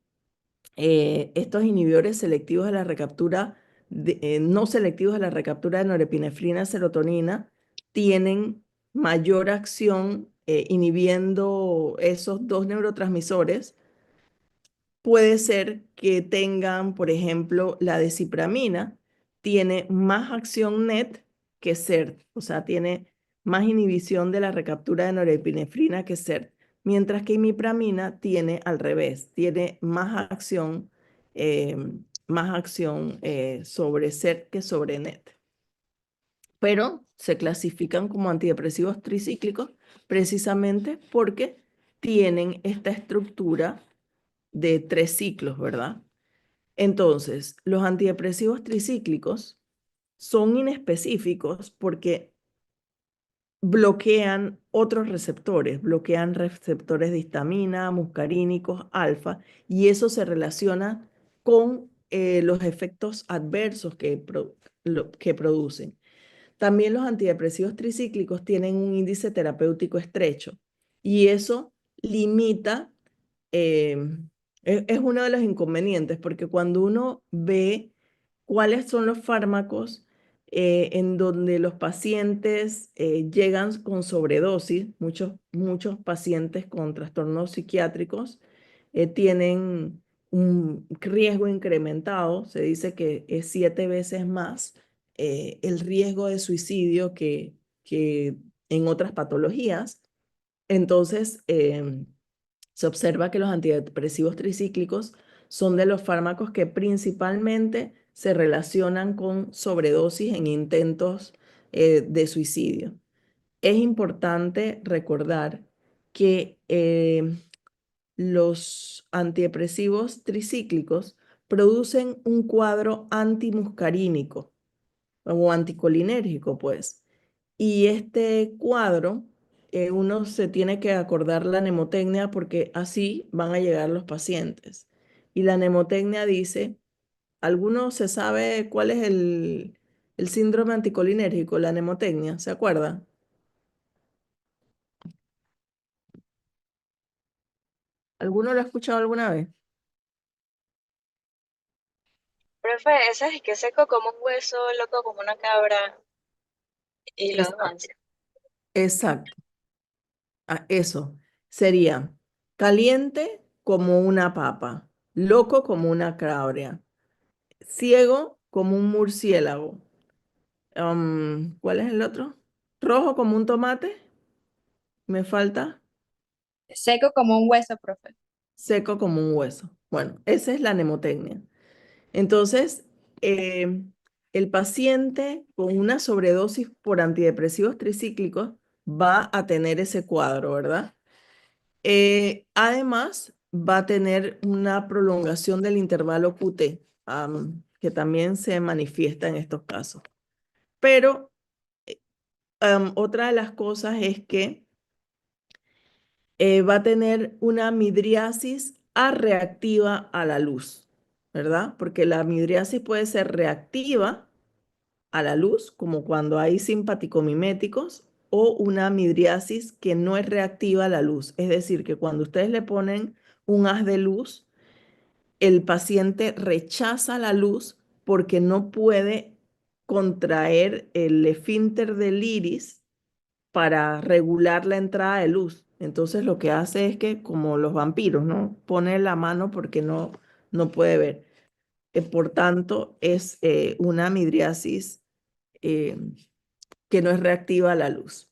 estos inhibidores selectivos de la recaptura, no selectivos de la recaptura de norepinefrina y serotonina, tienen mayor acción inhibiendo esos dos neurotransmisores. Puede ser que tengan, por ejemplo, la desipramina, tiene más acción NET que CERT, o sea, tiene más inhibición de la recaptura de norepinefrina que CERT, mientras que imipramina tiene al revés, tiene más acción sobre CERT que sobre NET. Pero se clasifican como antidepresivos tricíclicos precisamente porque tienen esta estructura de 3 ciclos, ¿verdad? Entonces, los antidepresivos tricíclicos son inespecíficos porque bloquean otros receptores, bloquean receptores de histamina, muscarínicos, alfa, y eso se relaciona con los efectos adversos que producen. También los antidepresivos tricíclicos tienen un índice terapéutico estrecho y eso limita, es uno de los inconvenientes, porque cuando uno ve cuáles son los fármacos en donde los pacientes llegan con sobredosis, muchos pacientes con trastornos psiquiátricos tienen un riesgo incrementado, se dice que es 7 veces más el riesgo de suicidio que en otras patologías. Entonces, se observa que los antidepresivos tricíclicos son de los fármacos que principalmente se relacionan con sobredosis en intentos de suicidio. Es importante recordar que los antidepresivos tricíclicos producen un cuadro antimuscarínico o anticolinérgico, pues. Y este cuadro, uno se tiene que acordar la mnemotecnia porque así van a llegar los pacientes. Y la mnemotecnia dice, ¿alguno se sabe cuál es el síndrome anticolinérgico, la mnemotecnia? ¿Se acuerda? ¿Alguno lo ha escuchado alguna vez? Profe, ese es que seco como un hueso, loco como una cabra y los demás. Exacto. Eso sería caliente como una papa, loco como una cabra, ciego como un murciélago. ¿Cuál es el otro? Rojo como un tomate. Me falta. Seco como un hueso, profe. Seco como un hueso. Bueno, esa es la mnemotecnia. Entonces, el paciente con una sobredosis por antidepresivos tricíclicos va a tener ese cuadro, ¿verdad? Además, va a tener una prolongación del intervalo QT, que también se manifiesta en estos casos. Pero otra de las cosas es que va a tener una midriasis arreactiva a la luz, ¿verdad? Porque la midriasis puede ser reactiva a la luz, como cuando hay simpaticomiméticos, o una midriasis que no es reactiva a la luz. Es decir, que cuando ustedes le ponen un haz de luz, el paciente rechaza la luz porque no puede contraer el esfínter del iris para regular la entrada de luz. Entonces lo que hace es que, como los vampiros, ¿no? Pone la mano porque no puede ver. Por tanto, es una midriasis que no es reactiva a la luz.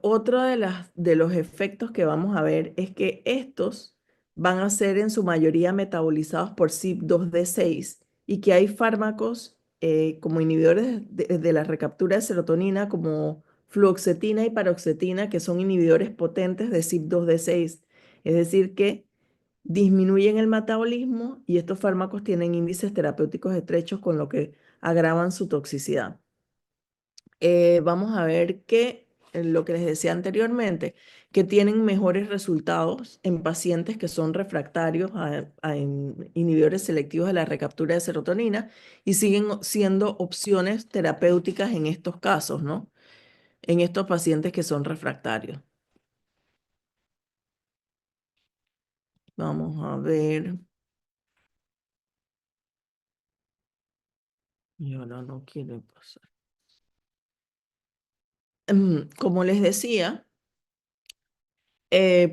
Otro de los efectos que vamos a ver es que estos van a ser en su mayoría metabolizados por CYP2D6 y que hay fármacos como inhibidores de la recaptura de serotonina como fluoxetina y paroxetina que son inhibidores potentes de CYP2D6. Es decir, que disminuyen el metabolismo y estos fármacos tienen índices terapéuticos estrechos con lo que agravan su toxicidad. Vamos a ver que lo que les decía anteriormente, que tienen mejores resultados en pacientes que son refractarios a inhibidores selectivos de la recaptura de serotonina y siguen siendo opciones terapéuticas en estos casos, ¿no? En estos pacientes que son refractarios. Vamos a ver. Y ahora no quiere pasar. Como les decía,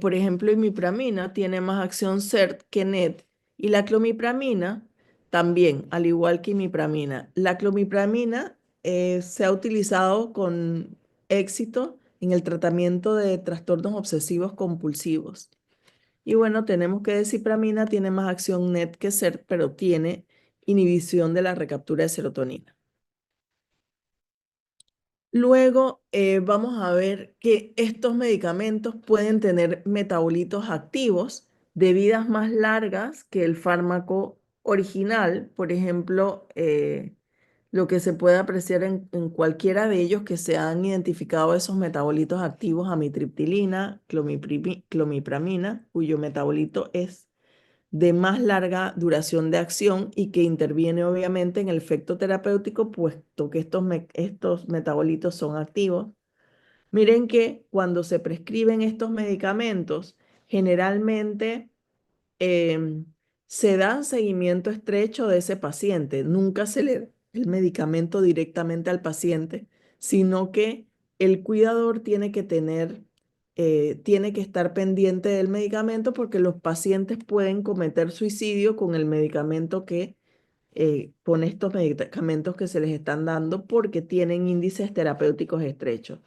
por ejemplo, imipramina tiene más acción CERT que NET y la clomipramina también, al igual que imipramina. La clomipramina se ha utilizado con éxito en el tratamiento de trastornos obsesivos compulsivos. Y bueno, tenemos que desipramina tiene más acción NET que CERT, pero tiene inhibición de la recaptura de serotonina. Luego vamos a ver que estos medicamentos pueden tener metabolitos activos de vidas más largas que el fármaco original. Por ejemplo, lo que se puede apreciar en cualquiera de ellos que se han identificado esos metabolitos activos, amitriptilina, clomipramina, cuyo metabolito es de más larga duración de acción y que interviene obviamente en el efecto terapéutico, puesto que estos metabolitos son activos. Miren que cuando se prescriben estos medicamentos, generalmente se da seguimiento estrecho de ese paciente. Nunca se le da el medicamento directamente al paciente, sino que el cuidador tiene que tiene que estar pendiente del medicamento porque los pacientes pueden cometer suicidio con el medicamento con estos medicamentos que se les están dando porque tienen índices terapéuticos estrechos.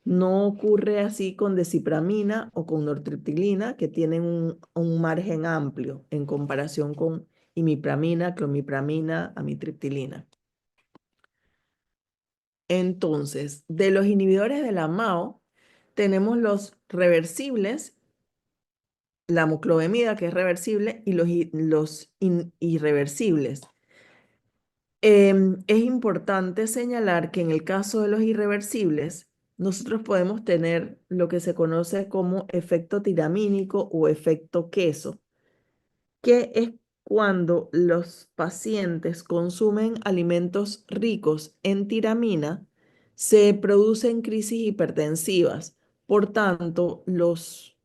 No ocurre así con desipramina o con nortriptilina, que tienen un margen amplio en comparación con imipramina, clomipramina, amitriptilina. Entonces, de los inhibidores de la MAO, tenemos los reversibles, la moclobemida, que es reversible, y los irreversibles. Es importante señalar que en el caso de los irreversibles, nosotros podemos tener lo que se conoce como efecto tiramínico o efecto queso, que es cuando los pacientes consumen alimentos ricos en tiramina, se producen crisis hipertensivas. Por tanto, los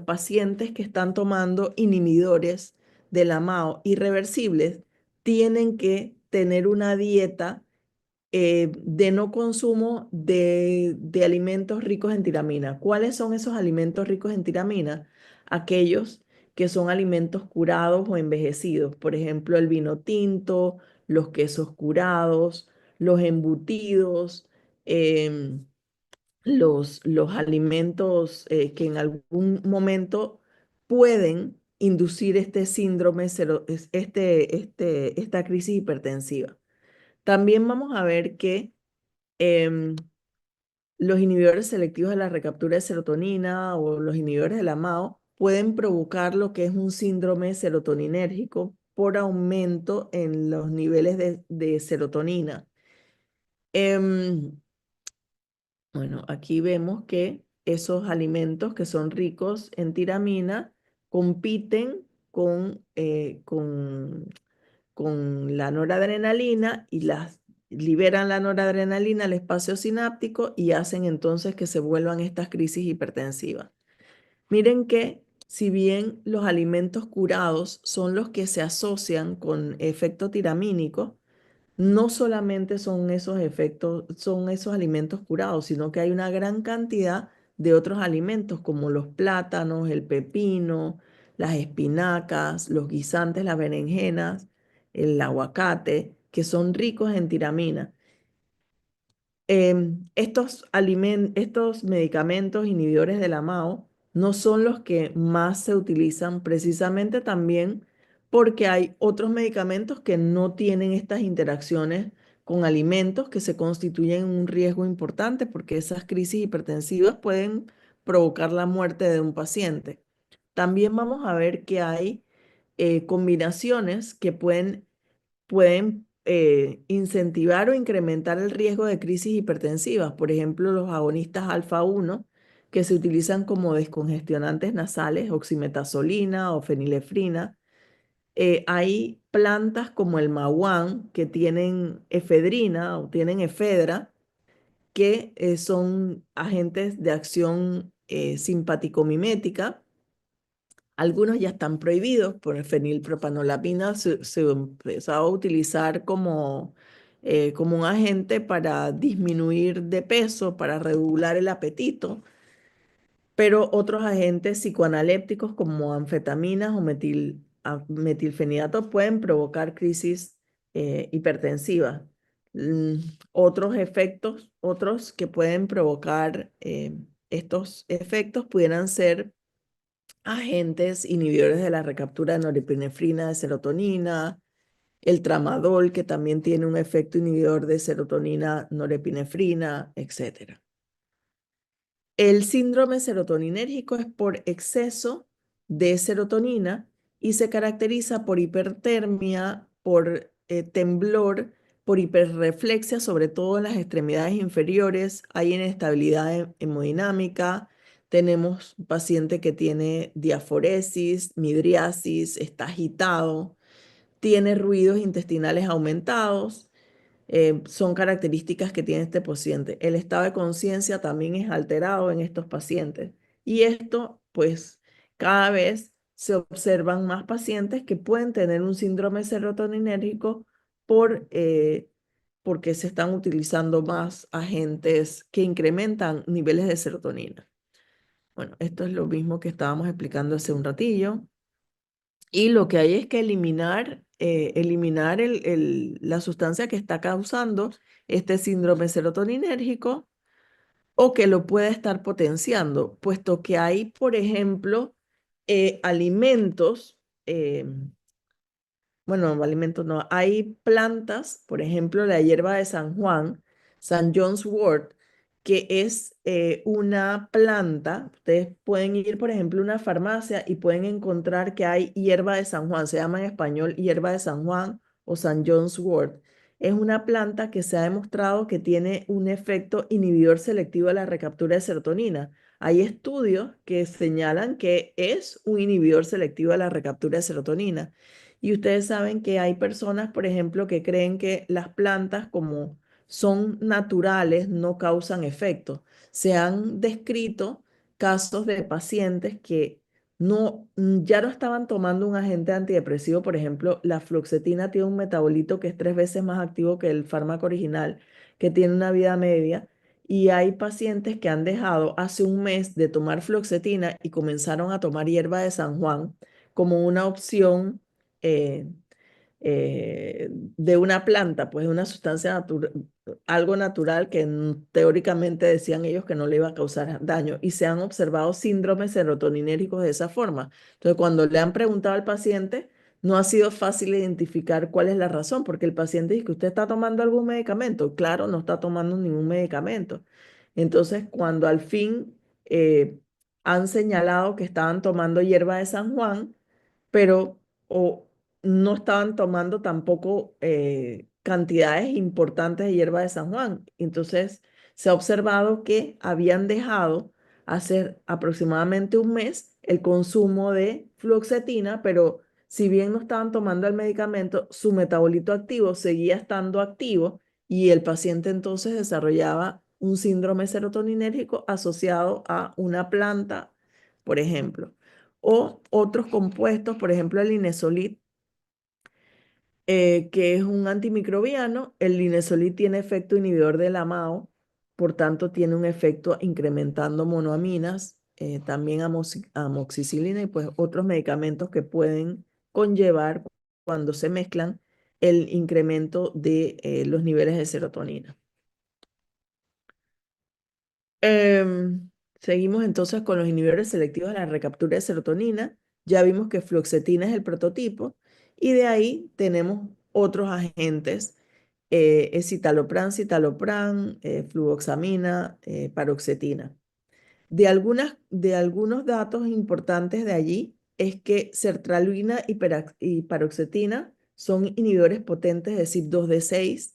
pacientes que están tomando inhibidores de la MAO irreversibles tienen que tener una dieta de no consumo de alimentos ricos en tiramina. ¿Cuáles son esos alimentos ricos en tiramina? Aquellos que son alimentos curados o envejecidos. Por ejemplo, el vino tinto, los quesos curados, los embutidos, los alimentos que en algún momento pueden inducir este síndrome, esta crisis hipertensiva. También vamos a ver que los inhibidores selectivos de la recaptura de serotonina o los inhibidores de la MAO pueden provocar lo que es un síndrome serotoninérgico por aumento en los niveles de serotonina. Bueno, aquí vemos que esos alimentos que son ricos en tiramina compiten con la noradrenalina y liberan la noradrenalina al espacio sináptico y hacen entonces que se vuelvan estas crisis hipertensivas. Miren que si bien los alimentos curados son los que se asocian con efecto tiramínico, no solamente son esos efectos, son esos alimentos curados, sino que hay una gran cantidad de otros alimentos como los plátanos, el pepino, las espinacas, los guisantes, las berenjenas, el aguacate, que son ricos en tiramina. Estos medicamentos inhibidores de la MAO no son los que más se utilizan precisamente también porque hay otros medicamentos que no tienen estas interacciones con alimentos que se constituyen un riesgo importante porque esas crisis hipertensivas pueden provocar la muerte de un paciente. También vamos a ver que hay combinaciones que pueden incentivar o incrementar el riesgo de crisis hipertensivas. Por ejemplo, los agonistas alfa-1 que se utilizan como descongestionantes nasales, oximetazolina o fenilefrina. Hay plantas como el maguán que tienen efedrina o tienen efedra, que son agentes de acción simpaticomimética. Algunos ya están prohibidos, por el fenilpropanolamina se empezó a utilizar como un agente para disminuir de peso, para regular el apetito, pero otros agentes psicoanalépticos como anfetaminas o metilfenidato pueden provocar crisis hipertensivas. Otros efectos, otros que pueden provocar estos efectos pudieran ser agentes inhibidores de la recaptura de norepinefrina de serotonina, el tramadol, que también tiene un efecto inhibidor de serotonina, norepinefrina, etc. El síndrome serotoninérgico es por exceso de serotonina y se caracteriza por hipertermia, por temblor, por hiperreflexia, sobre todo en las extremidades inferiores. Hay inestabilidad hemodinámica. Tenemos un paciente que tiene diaforesis, midriasis, está agitado, tiene ruidos intestinales aumentados. Son características que tiene este paciente. El estado de conciencia también es alterado en estos pacientes. Y esto, pues, cada vez se observan más pacientes que pueden tener un síndrome serotoninérgico porque se están utilizando más agentes que incrementan niveles de serotonina. Bueno, esto es lo mismo que estábamos explicando hace un ratillo. Y lo que hay es que eliminar la sustancia que está causando este síndrome serotoninérgico o que lo pueda estar potenciando, puesto que hay, por ejemplo, alimentos, bueno, alimentos no, hay plantas, por ejemplo, la hierba de San Juan, San John's wort, que es una planta. Ustedes pueden ir, por ejemplo, a una farmacia y pueden encontrar que hay hierba de San Juan, se llama en español hierba de San Juan o San John's wort. Es una planta que se ha demostrado que tiene un efecto inhibidor selectivo de la recaptura de serotonina. Hay estudios que señalan que es un inhibidor selectivo de la recaptura de serotonina. Y ustedes saben que hay personas, por ejemplo, que creen que las plantas, como son naturales, no causan efecto. Se han descrito casos de pacientes que ya no estaban tomando un agente antidepresivo. Por ejemplo, la fluoxetina tiene un metabolito que es 3 veces más activo que el fármaco original, que tiene una vida media. Y hay pacientes que han dejado hace un mes de tomar fluoxetina y comenzaron a tomar hierba de San Juan como una opción eh, de una planta, pues de una sustancia algo natural que teóricamente decían ellos que no le iba a causar daño, y se han observado síndromes serotoninérgicos de esa forma. Entonces, cuando le han preguntado al paciente, no ha sido fácil identificar cuál es la razón, porque el paciente dice que usted está tomando algún medicamento. Claro, no está tomando ningún medicamento. Entonces, cuando al fin han señalado que estaban tomando hierba de San Juan, pero o no estaban tomando tampoco cantidades importantes de hierba de San Juan. Entonces, se ha observado que habían dejado hace aproximadamente un mes el consumo de fluoxetina, pero si bien no estaban tomando el medicamento, su metabolito activo seguía estando activo y el paciente entonces desarrollaba un síndrome serotoninérgico asociado a una planta, por ejemplo, o otros compuestos, por ejemplo, el linezolid, que es un antimicrobiano. El linezolid tiene efecto inhibidor del AMAO, por tanto tiene un efecto incrementando monoaminas, también amoxicilina y pues otros medicamentos que pueden conllevar cuando se mezclan el incremento de los niveles de serotonina. Seguimos entonces con los inhibidores selectivos de la recaptura de serotonina. Ya vimos que fluoxetina es el prototipo y de ahí tenemos otros agentes, citalopram, fluvoxamina, paroxetina. De algunos datos importantes de allí es que sertralina y paroxetina son inhibidores potentes de CYP2D6.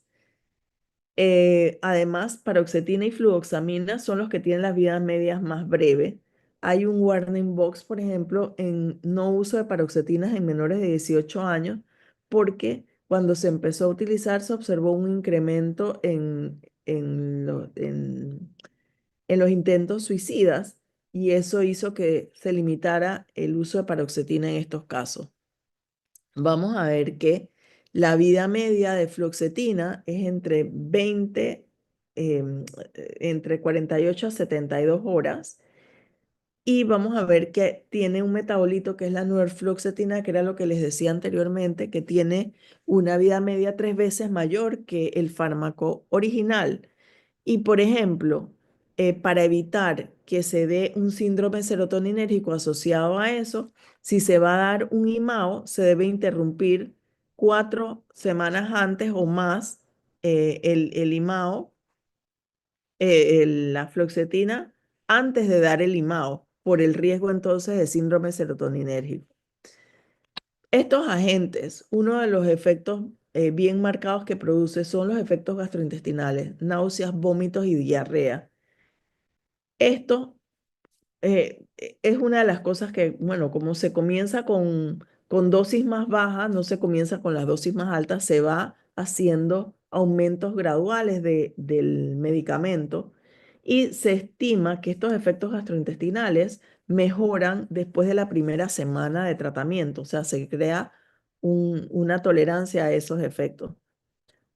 Además, paroxetina y fluvoxamina son los que tienen las vidas medias más breves. Hay un warning box, por ejemplo, en no uso de paroxetinas en menores de 18 años, porque cuando se empezó a utilizar se observó un incremento en los intentos suicidas y eso hizo que se limitara el uso de paroxetina en estos casos. Vamos a ver que la vida media de fluoxetina es entre 48 a 72 horas. Y vamos a ver que tiene un metabolito que es la norfluoxetina, que era lo que les decía anteriormente, que tiene una vida media 3 veces mayor que el fármaco original. Y por ejemplo, para evitar que se dé un síndrome serotoninérgico asociado a eso, si se va a dar un IMAO, se debe interrumpir 4 semanas antes o más el IMAO, la fluoxetina, antes de dar el IMAO, por el riesgo entonces de síndrome serotoninérgico. Estos agentes, uno de los efectos bien marcados que produce son los efectos gastrointestinales, náuseas, vómitos y diarrea. Esto es una de las cosas que, bueno, como se comienza con dosis más bajas, no se comienza con las dosis más altas, se va haciendo aumentos graduales del medicamento y se estima que estos efectos gastrointestinales mejoran después de la primera semana de tratamiento, o sea, se crea una tolerancia a esos efectos.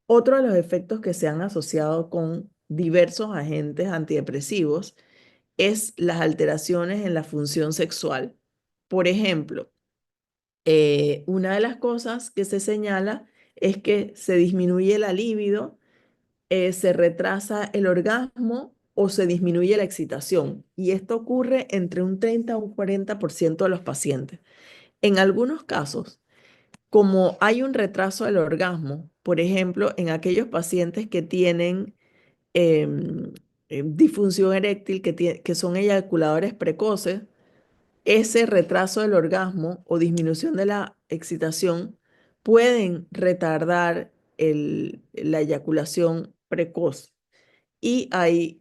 Otro de los efectos que se han asociado con diversos agentes antidepresivos es las alteraciones en la función sexual. Por ejemplo, una de las cosas que se señala es que se disminuye la libido, se retrasa el orgasmo o se disminuye la excitación. Y esto ocurre entre un 30 a un 40% de los pacientes. En algunos casos, como hay un retraso del orgasmo, por ejemplo, en aquellos pacientes que tienen disfunción eréctil, que son eyaculadores precoces, ese retraso del orgasmo o disminución de la excitación pueden retardar la eyaculación precoz. Y hay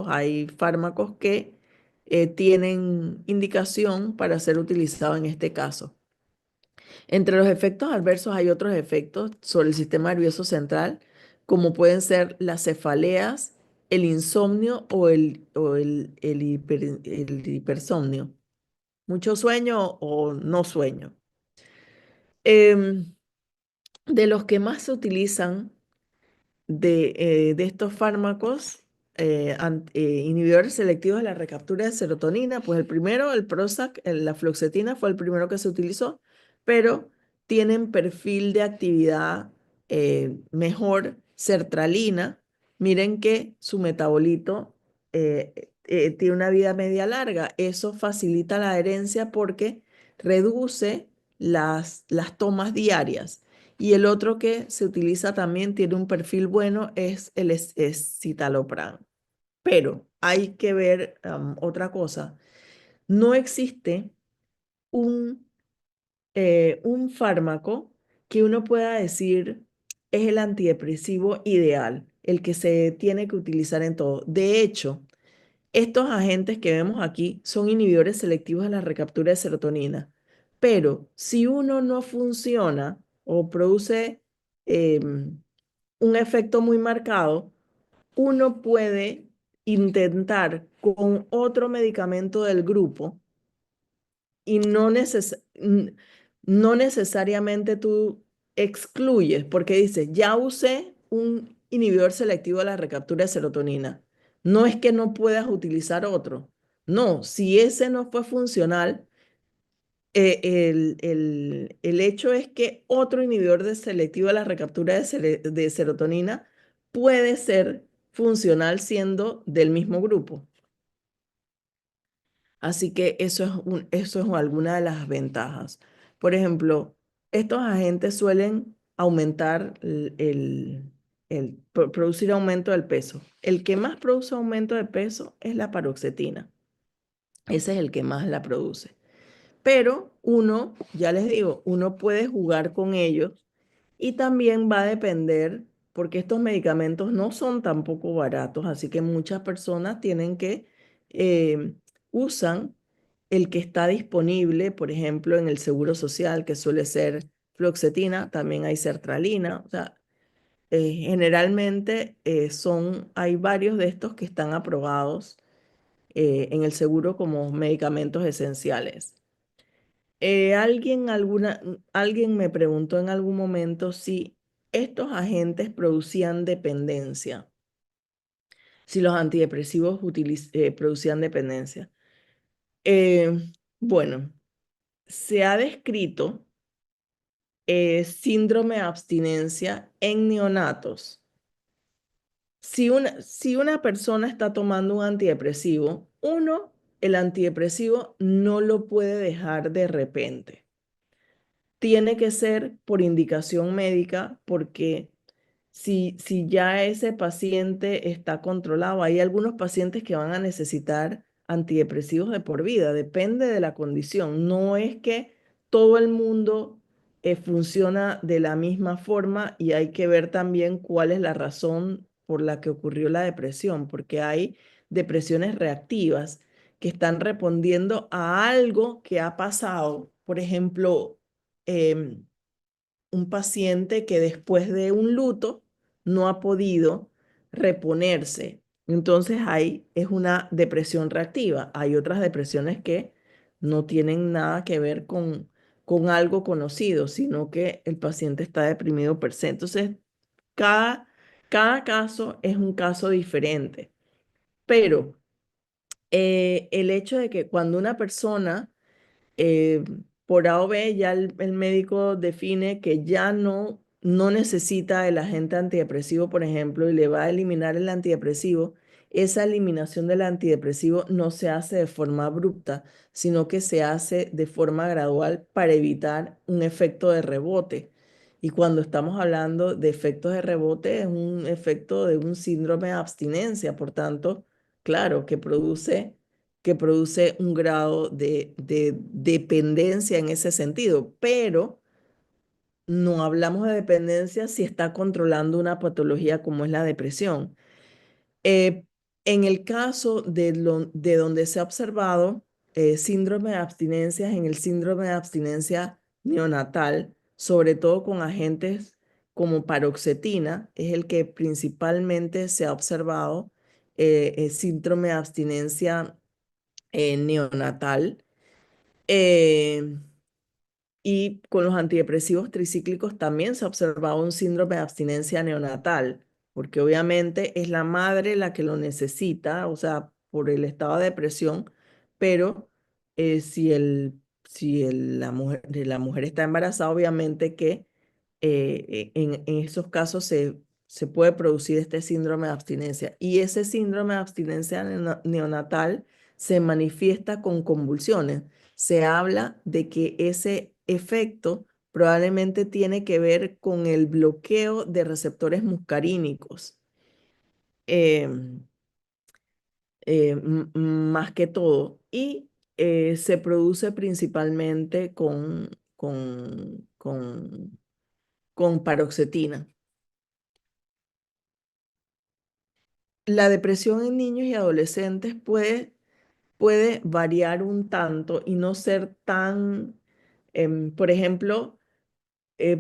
hay fármacos que tienen indicación para ser utilizados en este caso. Entre los efectos adversos hay otros efectos sobre el sistema nervioso central, como pueden ser las cefaleas, el insomnio o el hipersomnio. Mucho sueño o no sueño. De los que más se utilizan de estos fármacos inhibidores selectivos de la recaptura de serotonina, pues el primero, el Prozac, la fluoxetina fue el primero que se utilizó, pero tienen perfil de actividad mejor sertralina. Miren que su metabolito tiene una vida media larga. Eso facilita la adherencia porque reduce las tomas diarias. Y el otro que se utiliza también, tiene un perfil bueno, es el escitalopram. Pero hay que ver otra cosa. No existe un fármaco que uno pueda decir es el antidepresivo ideal, el que se tiene que utilizar en todo. De hecho, estos agentes que vemos aquí son inhibidores selectivos de la recaptura de serotonina. Pero si uno no funciona o produce un efecto muy marcado, uno puede intentar con otro medicamento del grupo y no necesariamente tú excluyes, porque dices, ya usé un inhibidor selectivo de la recaptura de serotonina. No es que no puedas utilizar otro. No, si ese no fue funcional, el hecho es que otro inhibidor selectivo de la recaptura de serotonina puede ser funcional siendo del mismo grupo. Así que eso es alguna de las ventajas. Por ejemplo, estos agentes suelen aumentar producir aumento del peso. El que más produce aumento de peso es la paroxetina. Ese es el que más la produce. Pero uno, ya les digo, uno puede jugar con ellos y también va a depender, porque estos medicamentos no son tampoco baratos, así que muchas personas tienen que usan el que está disponible, por ejemplo, en el Seguro Social, que suele ser fluoxetina, también hay sertralina, o sea, generalmente hay varios de estos que están aprobados en el seguro como medicamentos esenciales. Alguien me preguntó en algún momento si estos agentes producían dependencia, si los antidepresivos producían dependencia. Bueno, se ha descrito síndrome de abstinencia en neonatos. Si una persona está tomando un antidepresivo, el antidepresivo no lo puede dejar de repente. Tiene que ser por indicación médica, porque si ya ese paciente está controlado, hay algunos pacientes que van a necesitar antidepresivos de por vida, depende de la condición. No es que todo el mundo funciona de la misma forma, y hay que ver también cuál es la razón por la que ocurrió la depresión, porque hay depresiones reactivas que están respondiendo a algo que ha pasado. Por ejemplo, un paciente que después de un luto no ha podido reponerse. Entonces es una depresión reactiva. Hay otras depresiones que no tienen nada que ver con algo conocido, sino que el paciente está deprimido per se. Entonces, cada caso es un caso diferente. Pero el hecho de que cuando una persona eh, por A o B, ya el médico define que ya no necesita el agente antidepresivo, por ejemplo, y le va a eliminar el antidepresivo. Esa eliminación del antidepresivo no se hace de forma abrupta, sino que se hace de forma gradual para evitar un efecto de rebote. Y cuando estamos hablando de efectos de rebote, es un efecto de un síndrome de abstinencia. Por tanto, claro, que produce un grado de dependencia en ese sentido, pero no hablamos de dependencia si está controlando una patología como es la depresión. Eh, en el caso de donde se ha observado síndrome de abstinencia, en el síndrome de abstinencia neonatal, sobre todo con agentes como paroxetina, es el que principalmente se ha observado el síndrome de abstinencia neonatal. Y con los antidepresivos tricíclicos también se ha observado un síndrome de abstinencia neonatal, porque obviamente es la madre la que lo necesita, o sea, por el estado de depresión, pero si la mujer está embarazada, obviamente que en esos casos se puede producir este síndrome de abstinencia. Y ese síndrome de abstinencia neonatal se manifiesta con convulsiones. Se habla de que ese efecto probablemente tiene que ver con el bloqueo de receptores muscarínicos. em, Más que todo, y se produce principalmente con paroxetina. La depresión en niños y adolescentes puede variar un tanto y no ser tan, por ejemplo,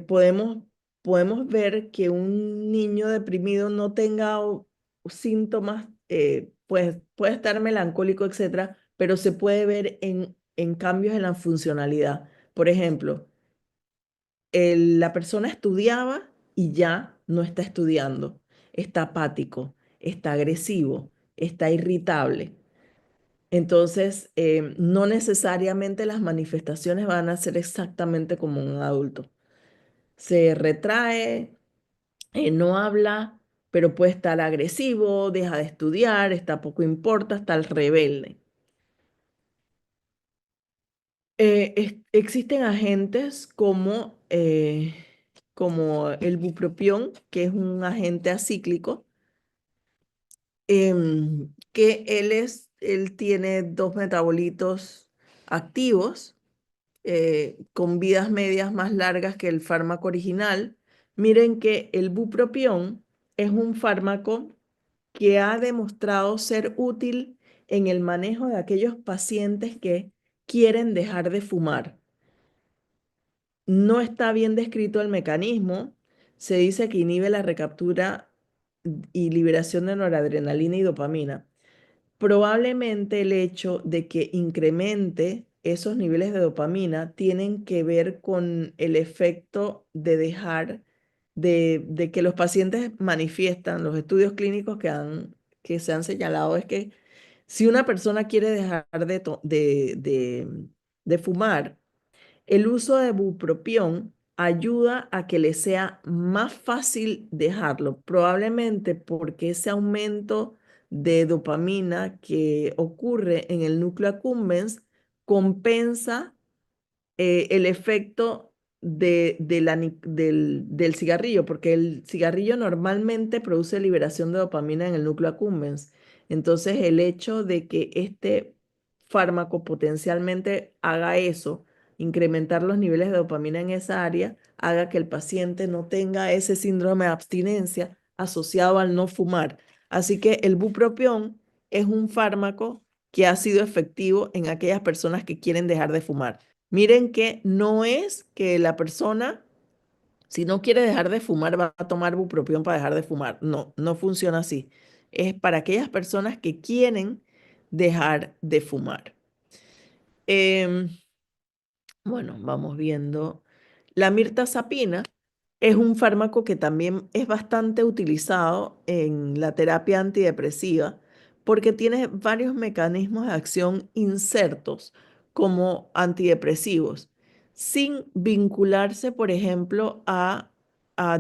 podemos ver que un niño deprimido no tenga síntomas, pues puede estar melancólico, etcétera, pero se puede ver en cambios en la funcionalidad. Por ejemplo, la persona estudiaba y ya no está estudiando, está apático, está agresivo, está irritable. Entonces, no necesariamente las manifestaciones van a ser exactamente como un adulto. Se retrae, no habla, pero puede estar agresivo, deja de estudiar, está poco importa, está el rebelde. Existen agentes como el bupropión, que es un agente acíclico, que él tiene dos metabolitos activos con vidas medias más largas que el fármaco original. Miren que el bupropión es un fármaco que ha demostrado ser útil en el manejo de aquellos pacientes que quieren dejar de fumar. No está bien descrito el mecanismo. Se dice que inhibe la recaptura y liberación de noradrenalina y dopamina. Probablemente el hecho de que incremente esos niveles de dopamina tienen que ver con el efecto de dejar, de que los pacientes manifiestan, los estudios clínicos que se han señalado es que si una persona quiere dejar de fumar, el uso de bupropión ayuda a que le sea más fácil dejarlo, probablemente porque ese aumento de dopamina que ocurre en el núcleo accumbens compensa el efecto del cigarrillo, porque el cigarrillo normalmente produce liberación de dopamina en el núcleo accumbens. Entonces, el hecho de que este fármaco potencialmente haga eso, incrementar los niveles de dopamina en esa área, haga que el paciente no tenga ese síndrome de abstinencia asociado al no fumar. Así que el bupropión es un fármaco que ha sido efectivo en aquellas personas que quieren dejar de fumar. Miren que no es que la persona, si no quiere dejar de fumar, va a tomar bupropión para dejar de fumar. No, no funciona así. Es para aquellas personas que quieren dejar de fumar. Em, bueno, vamos viendo. La mirtazapina es un fármaco que también es bastante utilizado en la terapia antidepresiva porque tiene varios mecanismos de acción insertos como antidepresivos, sin vincularse, por ejemplo, a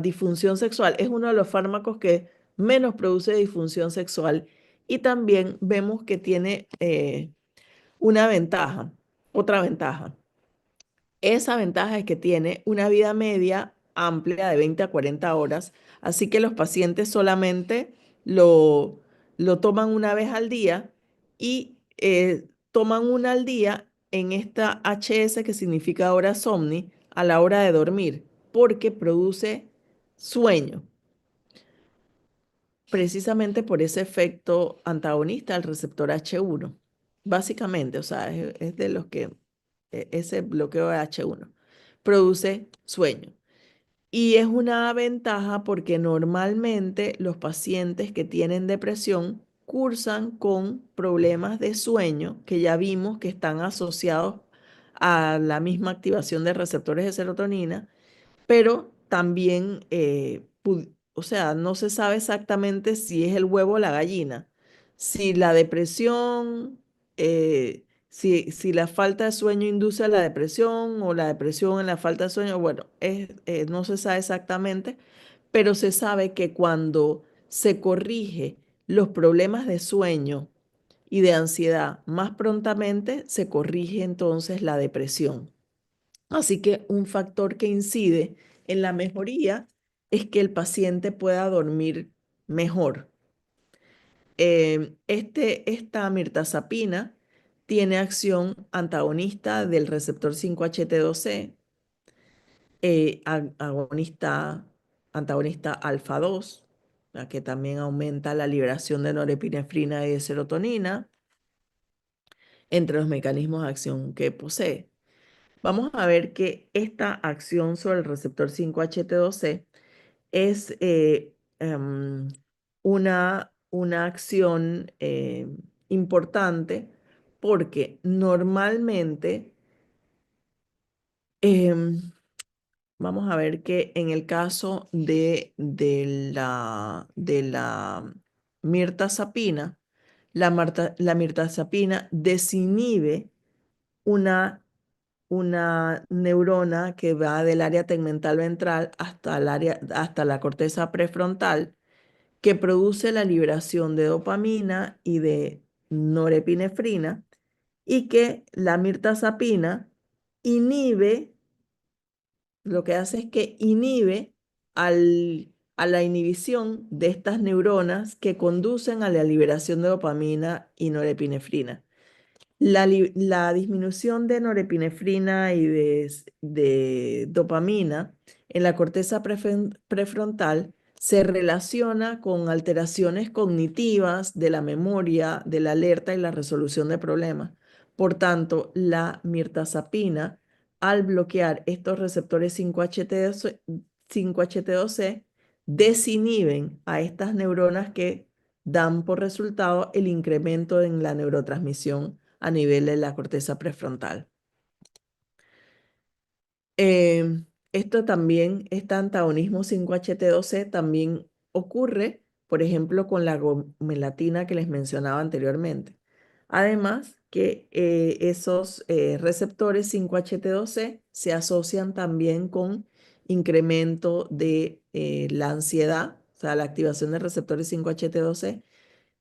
disfunción sexual. Es uno de los fármacos que menos produce disfunción sexual y también vemos que tiene una ventaja, otra ventaja. Esa ventaja es que tiene una vida media amplia de 20 a 40 horas, así que los pacientes solamente lo toman una vez al día y toman una al día en esta HS que significa hora somni a la hora de dormir, porque produce sueño, precisamente por ese efecto antagonista al receptor H1. Básicamente, o sea, es de los que ese bloqueo de H1 produce sueño. Y es una ventaja porque normalmente los pacientes que tienen depresión cursan con problemas de sueño que ya vimos que están asociados a la misma activación de receptores de serotonina, pero también, o sea, no se sabe exactamente si es el huevo o la gallina. Si la depresión, si la falta de sueño induce a la depresión o la depresión en la falta de sueño, bueno, no se sabe exactamente, pero se sabe que cuando se corrige los problemas de sueño y de ansiedad más prontamente, se corrige entonces la depresión. Así que un factor que incide en la mejoría es que el paciente pueda dormir mejor. Esta mirtazapina tiene acción antagonista del receptor 5-HT2C, antagonista alfa 2, la que también aumenta la liberación de norepinefrina y de serotonina, entre los mecanismos de acción que posee. Vamos a ver que esta acción sobre el receptor 5-HT2C es una acción importante porque normalmente vamos a ver que en el caso de la mirtazapina, la mirtazapina desinhibe una neurona que va del área tegmental ventral hasta la corteza prefrontal, que produce la liberación de dopamina y de norepinefrina, y que la mirtazapina inhibe, lo que hace es que inhibe a la inhibición de estas neuronas que conducen a la liberación de dopamina y norepinefrina. La disminución de norepinefrina y de dopamina en la corteza prefrontal se relaciona con alteraciones cognitivas de la memoria, de la alerta y la resolución de problemas. Por tanto, la mirtazapina, al bloquear estos receptores 5-HT2C, desinhiben a estas neuronas que dan por resultado el incremento en la neurotransmisión a nivel de la corteza prefrontal. Esto también, este antagonismo 5-HT2C también ocurre, por ejemplo, con la gomelatina que les mencionaba anteriormente. Además que esos receptores 5-HT2C se asocian también con incremento de la ansiedad, o sea, la activación de receptores 5-HT2C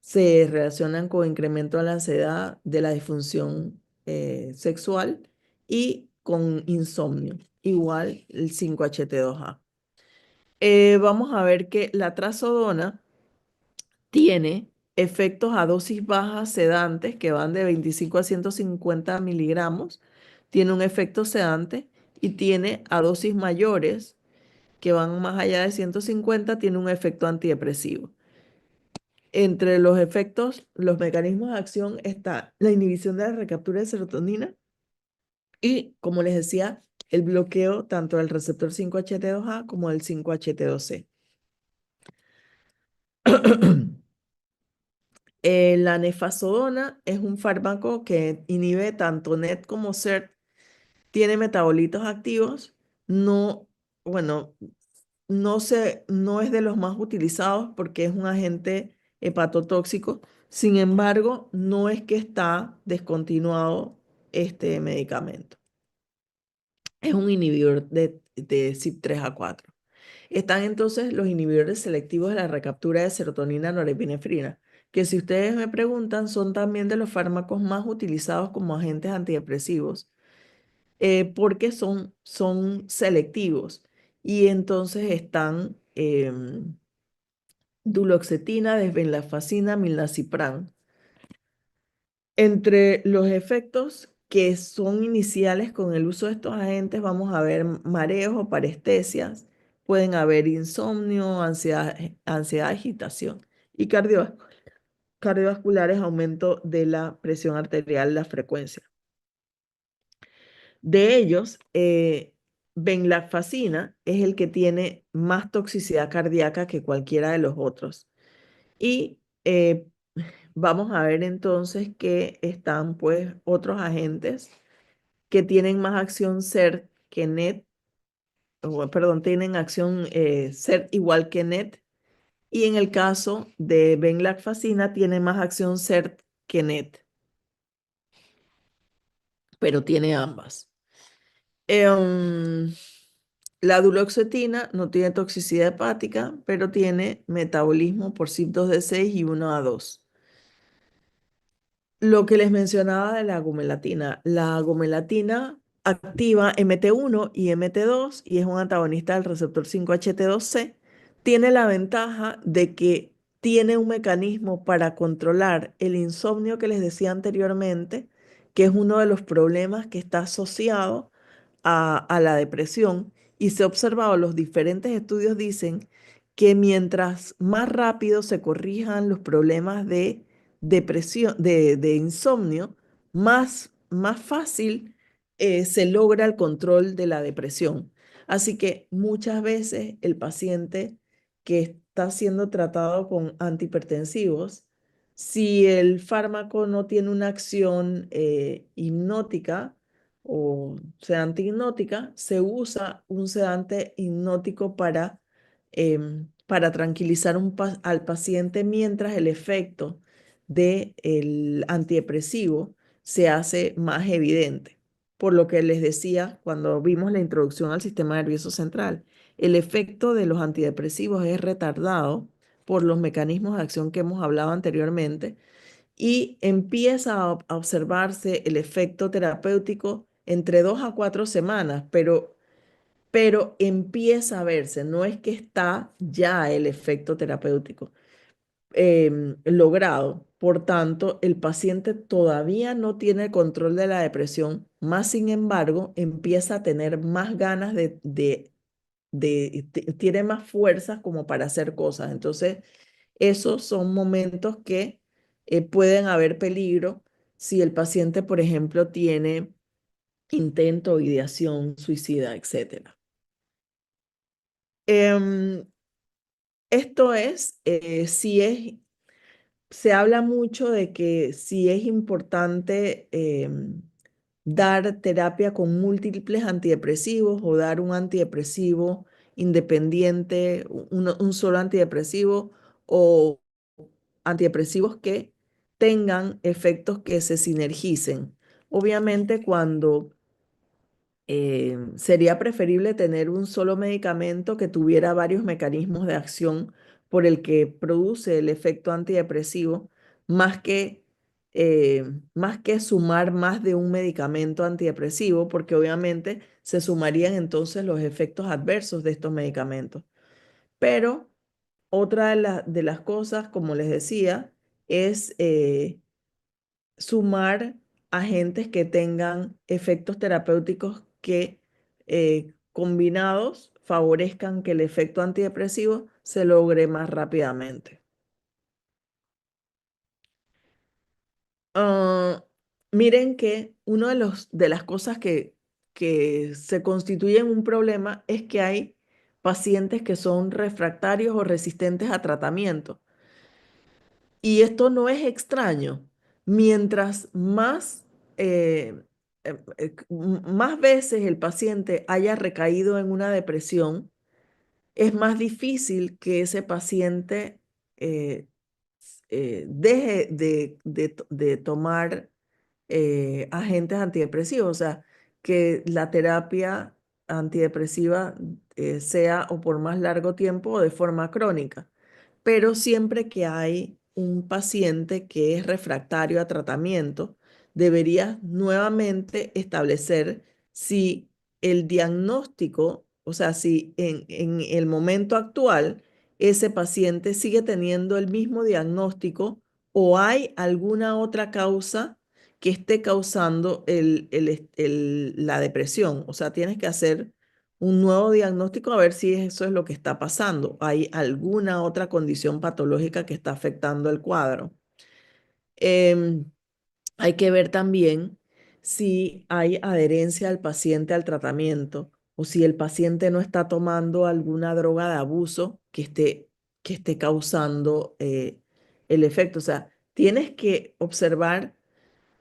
se relacionan con incremento de la ansiedad, de la disfunción sexual y con insomnio, igual el 5-HT2A. Vamos a ver que la trazodona tiene efectos a dosis bajas sedantes que van de 25 a 150 miligramos, tiene un efecto sedante, y tiene a dosis mayores que van más allá de 150, tiene un efecto antidepresivo. Entre los efectos, los mecanismos de acción está la inhibición de la recaptura de serotonina y, como les decía, el bloqueo tanto del receptor 5-HT2A como del 5-HT2C. La nefazodona es un fármaco que inhibe tanto NET como SERT, tiene metabolitos activos, bueno, no es de los más utilizados porque es un agente hepatotóxico. Sin embargo, no es que está descontinuado este medicamento. Es un inhibidor de CYP3A4. Están entonces los inhibidores selectivos de la recaptura de serotonina norepinefrina, que, si ustedes me preguntan, son también de los fármacos más utilizados como agentes antidepresivos, porque son selectivos. Y entonces están duloxetina, desvenlafaxina, milnacipran. Entre los efectos que son iniciales con el uso de estos agentes, vamos a ver mareos o parestesias, pueden haber insomnio, ansiedad, agitación, y cardiovasculares, aumento de la presión arterial, la frecuencia. De ellos, venlafaxina es el que tiene más toxicidad cardíaca que cualquiera de los otros. Y vamos a ver entonces que están pues otros agentes que tienen más acción SERT que NET, tienen acción SERT igual que NET, y en el caso de venlafaxina tiene más acción SERT que NET, pero tiene ambas. La duloxetina no tiene toxicidad hepática, pero tiene metabolismo por CYP2D6 y 1A2. Lo que les mencionaba de la gomelatina activa MT1 y MT2 y es un antagonista del receptor 5-HT2C, tiene la ventaja de que tiene un mecanismo para controlar el insomnio que les decía anteriormente, que es uno de los problemas que está asociado a la depresión. Y se ha observado, los diferentes estudios dicen que mientras más rápido se corrijan los problemas de depresión, de insomnio, más fácil se logra el control de la depresión. Así que muchas veces el paciente que está siendo tratado con antihipertensivos, si el fármaco no tiene una acción hipnótica o sedante hipnótica, se usa un sedante hipnótico para tranquilizar al paciente mientras el efecto del antidepresivo se hace más evidente. Por lo que les decía cuando vimos la introducción al sistema nervioso central, el efecto de los antidepresivos es retardado por los mecanismos de acción que hemos hablado anteriormente y empieza a observarse el efecto terapéutico entre 2 a 4 semanas, pero empieza a verse, no es que está ya el efecto terapéutico logrado. Por tanto, el paciente todavía no tiene control de la depresión, más sin embargo, empieza a tener más ganas tiene más fuerzas como para hacer cosas. Entonces, esos son momentos que pueden haber peligro si el paciente, por ejemplo, tiene intento, ideación, suicida, etc. Esto es, se habla mucho de que si es importante dar terapia con múltiples antidepresivos o dar un antidepresivo independiente, un solo antidepresivo o antidepresivos que tengan efectos que se sinergicen. Obviamente, cuando sería preferible tener un solo medicamento que tuviera varios mecanismos de acción por el que produce el efecto antidepresivo, más que sumar más de un medicamento antidepresivo, porque obviamente se sumarían entonces los efectos adversos de estos medicamentos. Pero otra de las cosas, como les decía, es sumar agentes que tengan efectos terapéuticos que combinados favorezcan que el efecto antidepresivo se logre más rápidamente. Miren que una de las cosas que se constituyen un problema es que hay pacientes que son refractarios o resistentes a tratamiento. Y esto no es extraño. Mientras más veces el paciente haya recaído en una depresión, es más difícil que ese paciente deje de tomar agentes antidepresivos. O sea, que la terapia antidepresiva sea o por más largo tiempo o de forma crónica. Pero siempre que hay un paciente que es refractario a tratamiento, deberías nuevamente establecer si el diagnóstico, o sea, si en el momento actual ese paciente sigue teniendo el mismo diagnóstico o hay alguna otra causa que esté causando la depresión. O sea, tienes que hacer un nuevo diagnóstico a ver si eso es lo que está pasando. ¿Hay alguna otra condición patológica que está afectando el cuadro? Hay que ver también si hay adherencia del paciente al tratamiento o si el paciente no está tomando alguna droga de abuso que esté causando el efecto. O sea, tienes que observar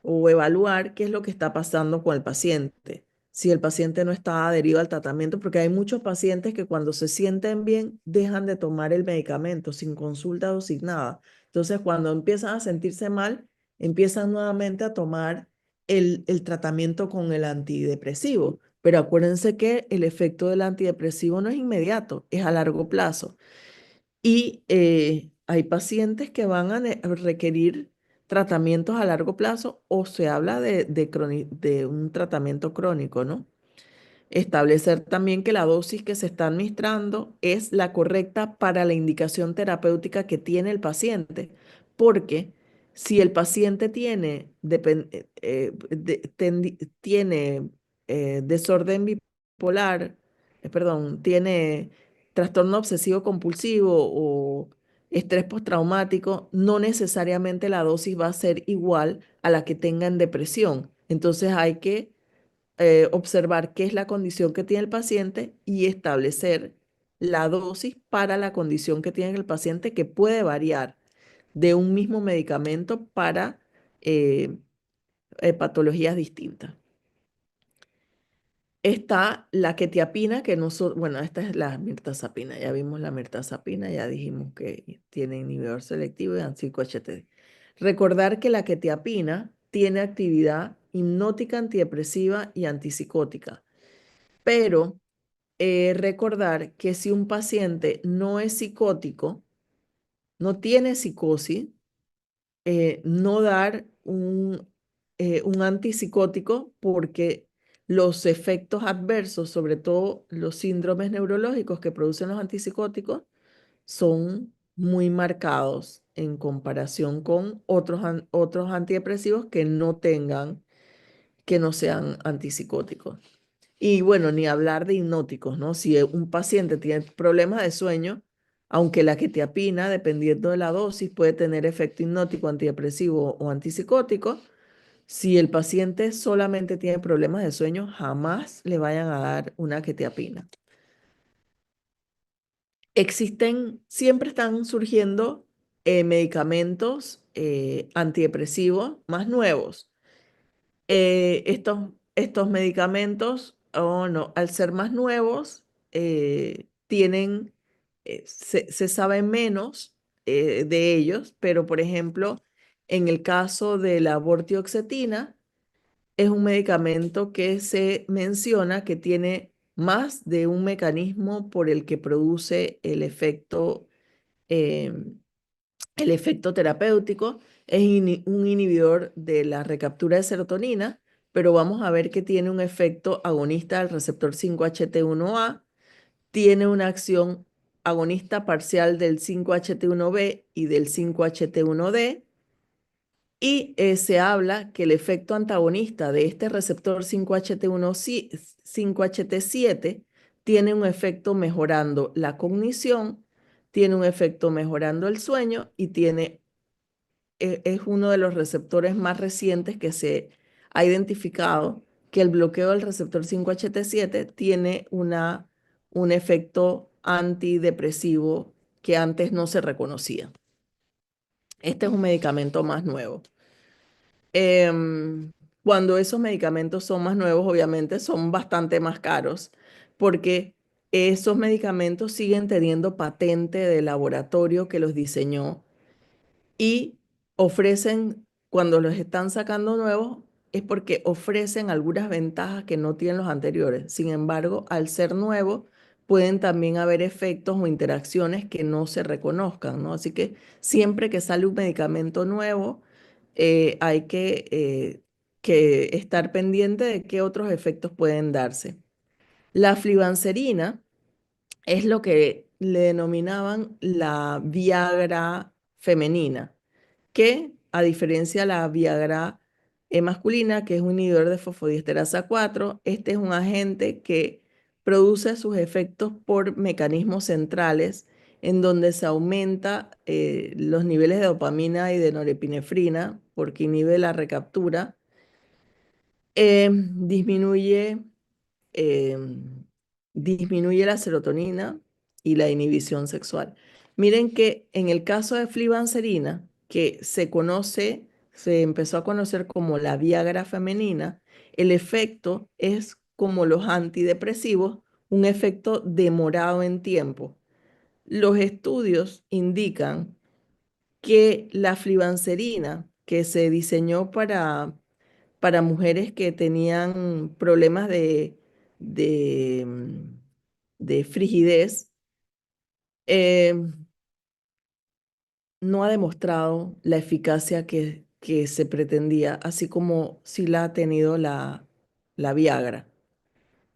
o evaluar qué es lo que está pasando con el paciente. Si el paciente no está adherido al tratamiento, porque hay muchos pacientes que cuando se sienten bien dejan de tomar el medicamento sin consulta o sin nada. Entonces, cuando empiezan a sentirse mal, empiezan nuevamente a tomar el tratamiento con el antidepresivo. Pero acuérdense que el efecto del antidepresivo no es inmediato, es a largo plazo. Y hay pacientes que van a requerir tratamientos a largo plazo o se habla de un tratamiento crónico, ¿no? Establecer también que la dosis que se está administrando es la correcta para la indicación terapéutica que tiene el paciente, porque si el paciente tiene, tiene desorden bipolar, perdón, tiene trastorno obsesivo compulsivo o estrés postraumático, no necesariamente la dosis va a ser igual a la que tenga en depresión. Entonces hay que observar qué es la condición que tiene el paciente y establecer la dosis para la condición que tiene el paciente, que puede variar de un mismo medicamento para eh, patologías distintas. Está la quetiapina, que bueno, esta es la mirtazapina. Ya vimos la mirtazapina, ya dijimos que tiene inhibidor selectivo de 5-HT. Recordar que la quetiapina tiene actividad hipnótica, antidepresiva y antipsicótica, pero recordar que si un paciente no es psicótico, no tiene psicosis, no dar un antipsicótico, porque los efectos adversos, sobre todo los síndromes neurológicos que producen los antipsicóticos, son muy marcados en comparación con otros antidepresivos que no sean antipsicóticos. Y bueno, ni hablar de hipnóticos, ¿no? Si un paciente tiene problemas de sueño, aunque la quetiapina, dependiendo de la dosis, puede tener efecto hipnótico, antidepresivo o antipsicótico, si el paciente solamente tiene problemas de sueño, jamás le vayan a dar una quetiapina. Siempre están surgiendo medicamentos antidepresivos más nuevos. Estos medicamentos, no, al ser más nuevos, se sabe menos de ellos, pero por ejemplo, en el caso de la vortioxetina, es un medicamento que se menciona que tiene más de un mecanismo por el que produce el efecto terapéutico. Es un inhibidor de la recaptura de serotonina, pero vamos a ver que tiene un efecto agonista del receptor 5-HT1A, tiene una acción agonista parcial del 5-HT1B y del 5-HT1D, y se habla que el efecto antagonista de este receptor 5-HT7 tiene un efecto mejorando la cognición, tiene un efecto mejorando el sueño y es uno de los receptores más recientes que se ha identificado que el bloqueo del receptor 5-HT7 tiene un efecto antidepresivo que antes no se reconocía. Este es un medicamento más nuevo. Cuando esos medicamentos son más nuevos, obviamente son bastante más caros, porque esos medicamentos siguen teniendo patente de laboratorio que los diseñó, y cuando los están sacando nuevos, es porque ofrecen algunas ventajas que no tienen los anteriores. Sin embargo, al ser nuevos, pueden también haber efectos o interacciones que no se reconozcan, ¿no? Así que siempre que sale un medicamento nuevo, hay que estar pendiente de qué otros efectos pueden darse. La flibanserina es lo que le denominaban la Viagra femenina, que a diferencia de la Viagra masculina, que es un inhibidor de fosfodiesterasa 4, este es un agente que produce sus efectos por mecanismos centrales, en donde se aumenta los niveles de dopamina y de norepinefrina, porque inhibe la recaptura, disminuye disminuye la serotonina y la inhibición sexual. Miren que en el caso de flibanserina, que se empezó a conocer como la Viagra femenina, el efecto es como los antidepresivos, un efecto demorado en tiempo. Los estudios indican que la flibanserina, que se diseñó para mujeres que tenían problemas de, mm, de frigidez, no ha demostrado la eficacia que que se pretendía, así como sí la ha tenido la Viagra.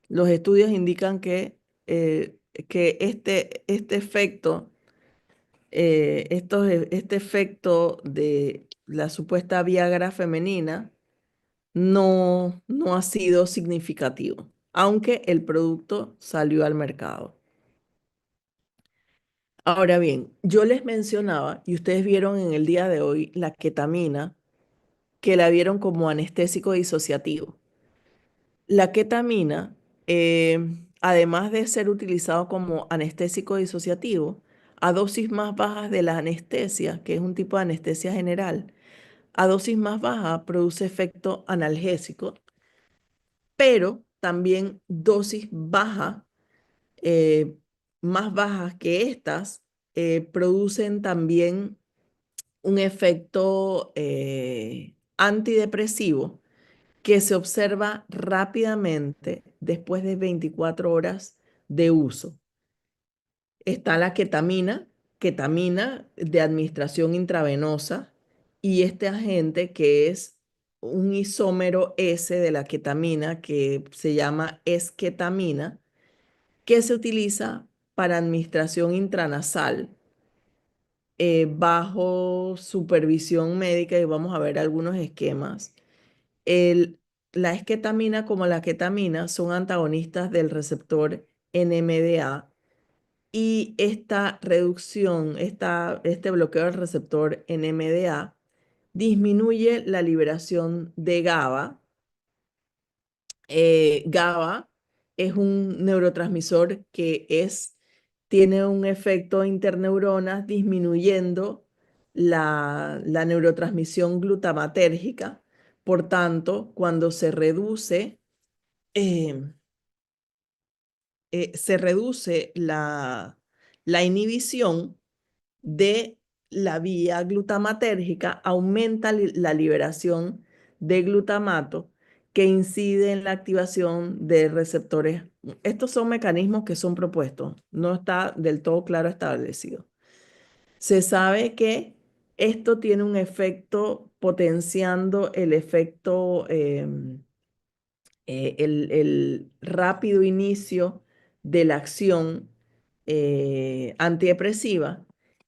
Los estudios indican que este efecto, este efecto de la supuesta Viagra femenina no ha sido significativo, aunque el producto salió al mercado. Ahora bien, yo les mencionaba, y ustedes vieron en el día de hoy, la ketamina, que la vieron como anestésico disociativo. La ketamina, además de ser utilizado como anestésico disociativo, a dosis más bajas de la anestesia, que es un tipo de anestesia general, a dosis más baja produce efecto analgésico, pero también dosis baja, eh, más bajas que estas, producen también un efecto antidepresivo que se observa rápidamente después de 24 horas de uso. Está la ketamina de administración intravenosa, y este agente que es un isómero S de la ketamina que se llama esketamina, que se utiliza para administración intranasal bajo supervisión médica, y vamos a ver algunos esquemas. El, la esketamina como la ketamina son antagonistas del receptor NMDA, y esta reducción, este bloqueo del receptor NMDA disminuye la liberación de GABA. GABA es un neurotransmisor que tiene un efecto interneuronas disminuyendo la neurotransmisión glutamatérgica. Por tanto, cuando eh, se reduce la inhibición de la vía glutamatérgica, aumenta la liberación de glutamato, que incide en la activación de receptores. Estos son mecanismos que son propuestos, no está del todo claro establecido. Se sabe que esto tiene un efecto potenciando el efecto, el rápido inicio de la acción antidepresiva,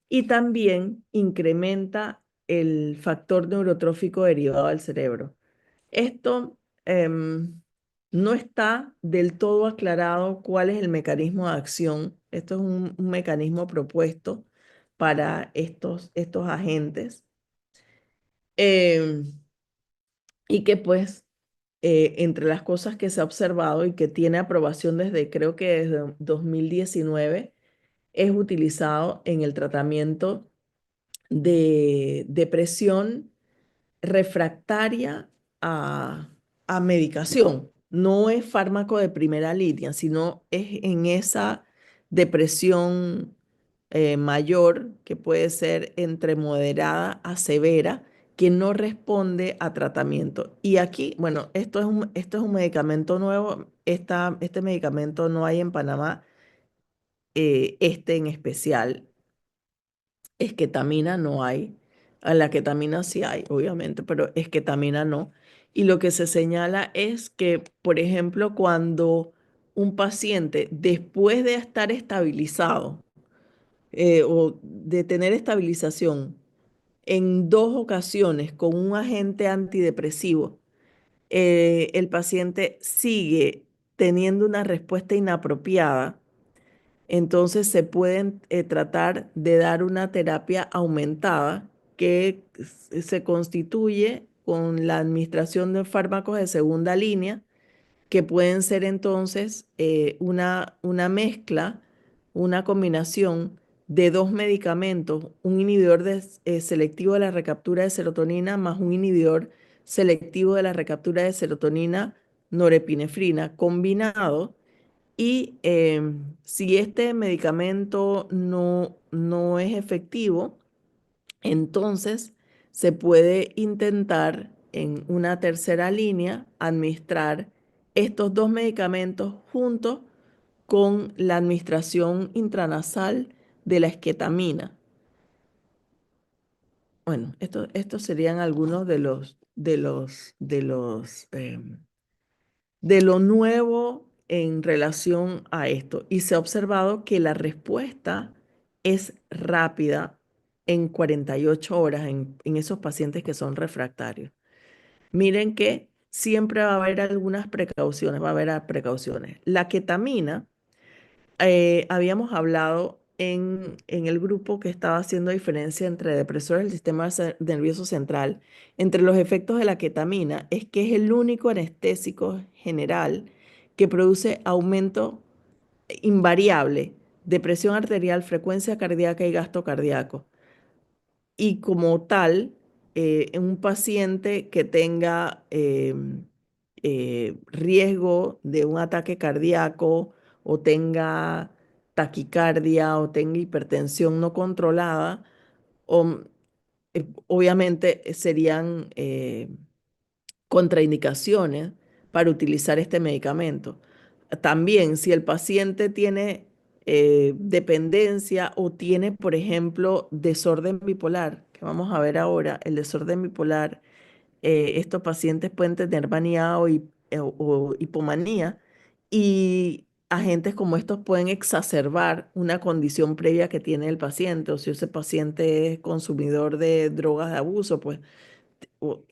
y también incrementa el factor neurotrófico derivado del cerebro. Esto no está del todo aclarado cuál es el mecanismo de acción. Esto es un mecanismo propuesto para estos agentes, em, y que pues entre las cosas que se ha observado y que tiene aprobación desde, creo que desde 2019, es utilizado en el tratamiento de depresión refractaria a medicación. No es fármaco de primera línea, sino es en esa depresión mayor, que puede ser entre moderada a severa, que no responde a tratamiento. Y aquí, bueno, esto es un medicamento nuevo. Este medicamento no hay en Panamá, este en especial. Esketamina no hay. A la ketamina sí hay, obviamente, pero esketamina no. Y lo que se señala es que, por ejemplo, cuando un paciente, después de estar estabilizado o de tener estabilización en 2 ocasiones con un agente antidepresivo, el paciente sigue teniendo una respuesta inapropiada, entonces se pueden tratar de dar una terapia aumentada que se constituye con la administración de fármacos de segunda línea, que pueden ser entonces una mezcla, una combinación de 2 medicamentos, un inhibidor selectivo de la recaptura de serotonina más un inhibidor selectivo de la recaptura de serotonina norepinefrina combinado. Y si este medicamento no es efectivo, entonces se puede intentar en una tercera línea administrar estos 2 medicamentos junto con la administración intranasal de la esketamina. Bueno, estos serían algunos de de lo nuevo en relación a esto. Y se ha observado que la respuesta es rápida en 48 horas en esos pacientes que son refractarios. Miren que siempre va a haber algunas precauciones, va a haber precauciones. La ketamina, habíamos hablado en el grupo que estaba haciendo diferencia entre depresores del sistema nervioso central, entre los efectos de la ketamina, es que es el único anestésico general que produce aumento invariable de presión arterial, frecuencia cardíaca y gasto cardíaco. Y como tal, en un paciente que tenga riesgo de un ataque cardíaco o tenga taquicardia o tenga hipertensión no controlada, o, obviamente serían contraindicaciones para utilizar este medicamento. También, si el paciente tiene dependencia o tiene, por ejemplo, desorden bipolar, que vamos a ver ahora, el desorden bipolar, estos pacientes pueden tener manía o hipomanía y agentes como estos pueden exacerbar una condición previa que tiene el paciente o si ese paciente es consumidor de drogas de abuso, pues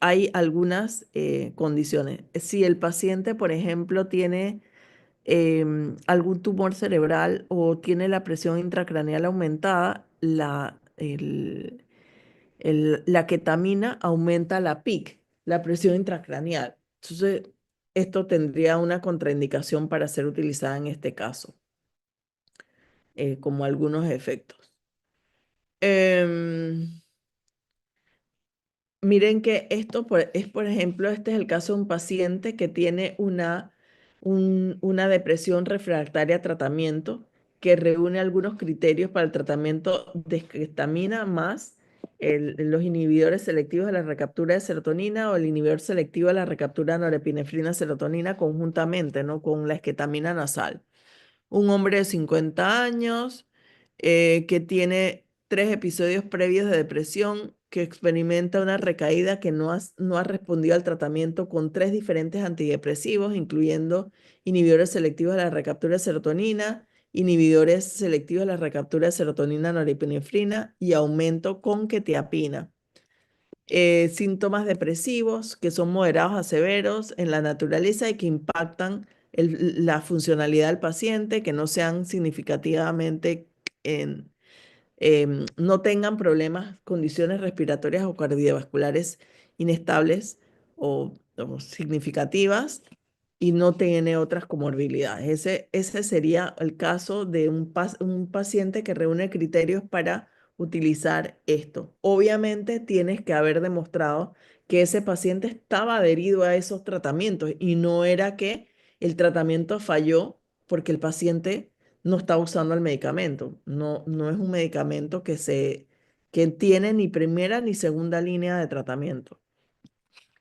hay algunas condiciones. Si el paciente, por ejemplo, tiene algún tumor cerebral o tiene la presión intracraneal aumentada, la ketamina aumenta la PIC, la presión intracraneal. Entonces, esto tendría una contraindicación para ser utilizada en este caso, como algunos efectos. Miren que esto es, por ejemplo, este es el caso de un paciente que tiene una depresión refractaria a tratamiento que reúne algunos criterios para el tratamiento de ketamina más los inhibidores selectivos de la recaptura de serotonina o el inhibidor selectivo de la recaptura de norepinefrina serotonina conjuntamente, ¿no? Con la esketamina nasal. Un hombre de 50 años que tiene 3 episodios previos de depresión, que experimenta una recaída que no ha respondido al tratamiento con 3 diferentes antidepresivos, incluyendo inhibidores selectivos de la recaptura de serotonina, inhibidores selectivos de la recaptura de serotonina norepinefrina y aumento con quetiapina. Síntomas depresivos que son moderados a severos en la naturaleza y que impactan la funcionalidad del paciente, que no sean significativamente no tengan problemas, condiciones respiratorias o cardiovasculares inestables o significativas y no tiene otras comorbilidades. Ese sería el caso de un paciente que reúne criterios para utilizar esto. Obviamente tienes que haber demostrado que ese paciente estaba adherido a esos tratamientos y no era que el tratamiento falló porque el paciente no está usando el medicamento. No es un medicamento que tiene ni primera ni segunda línea de tratamiento.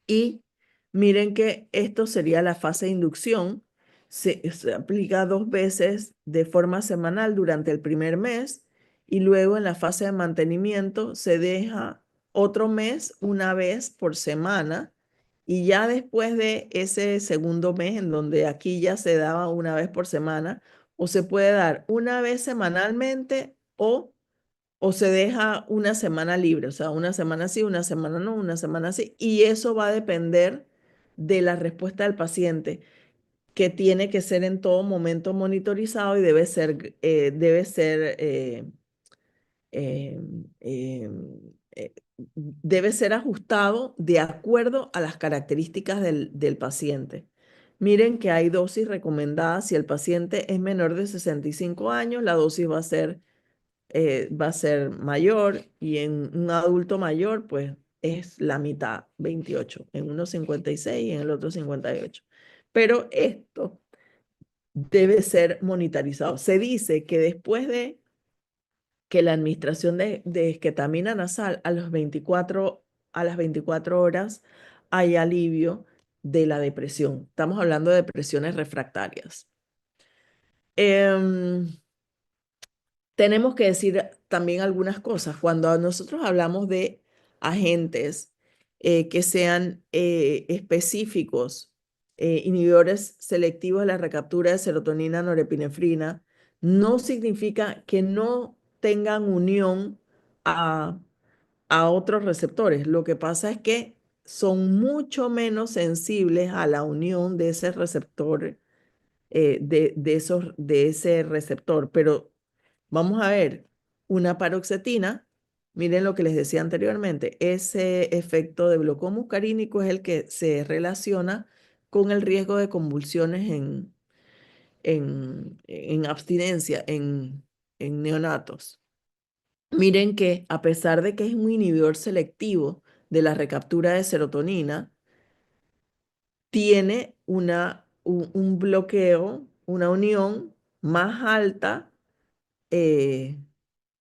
Y miren que esto sería la fase de inducción. Se aplica 2 veces de forma semanal durante el primer mes y luego en la fase de mantenimiento se deja otro mes 1 vez por semana y ya después de ese segundo mes en donde aquí ya se daba 1 vez por semana o se puede dar 1 vez semanalmente o se deja una semana libre, o sea, una semana sí, una semana no, una semana sí, y eso va a depender de la respuesta del paciente, que tiene que ser en todo momento monitorizado y debe ser ajustado de acuerdo a las características del paciente. Miren que hay dosis recomendadas. Si el paciente es menor de 65 años, la dosis va a ser mayor y en un adulto mayor, pues es la mitad, 28, en uno 56 y en el otro 58. Pero esto debe ser monitorizado. Se dice que después de que la administración de esketamina nasal a las 24 horas hay alivio de la depresión. Estamos hablando de depresiones refractarias. Tenemos que decir también algunas cosas. Cuando nosotros hablamos de agentes que sean específicos, inhibidores selectivos de la recaptura de serotonina, norepinefrina, no significa que no tengan unión a otros receptores. Lo que pasa es que son mucho menos sensibles a la unión de ese receptor, de ese receptor. Pero vamos a ver, una paroxetina, miren lo que les decía anteriormente, ese efecto de bloqueo muscarínico es el que se relaciona con el riesgo de convulsiones en abstinencia, en neonatos. Miren que a pesar de que es un inhibidor selectivo de la recaptura de serotonina, tiene un bloqueo, una unión más alta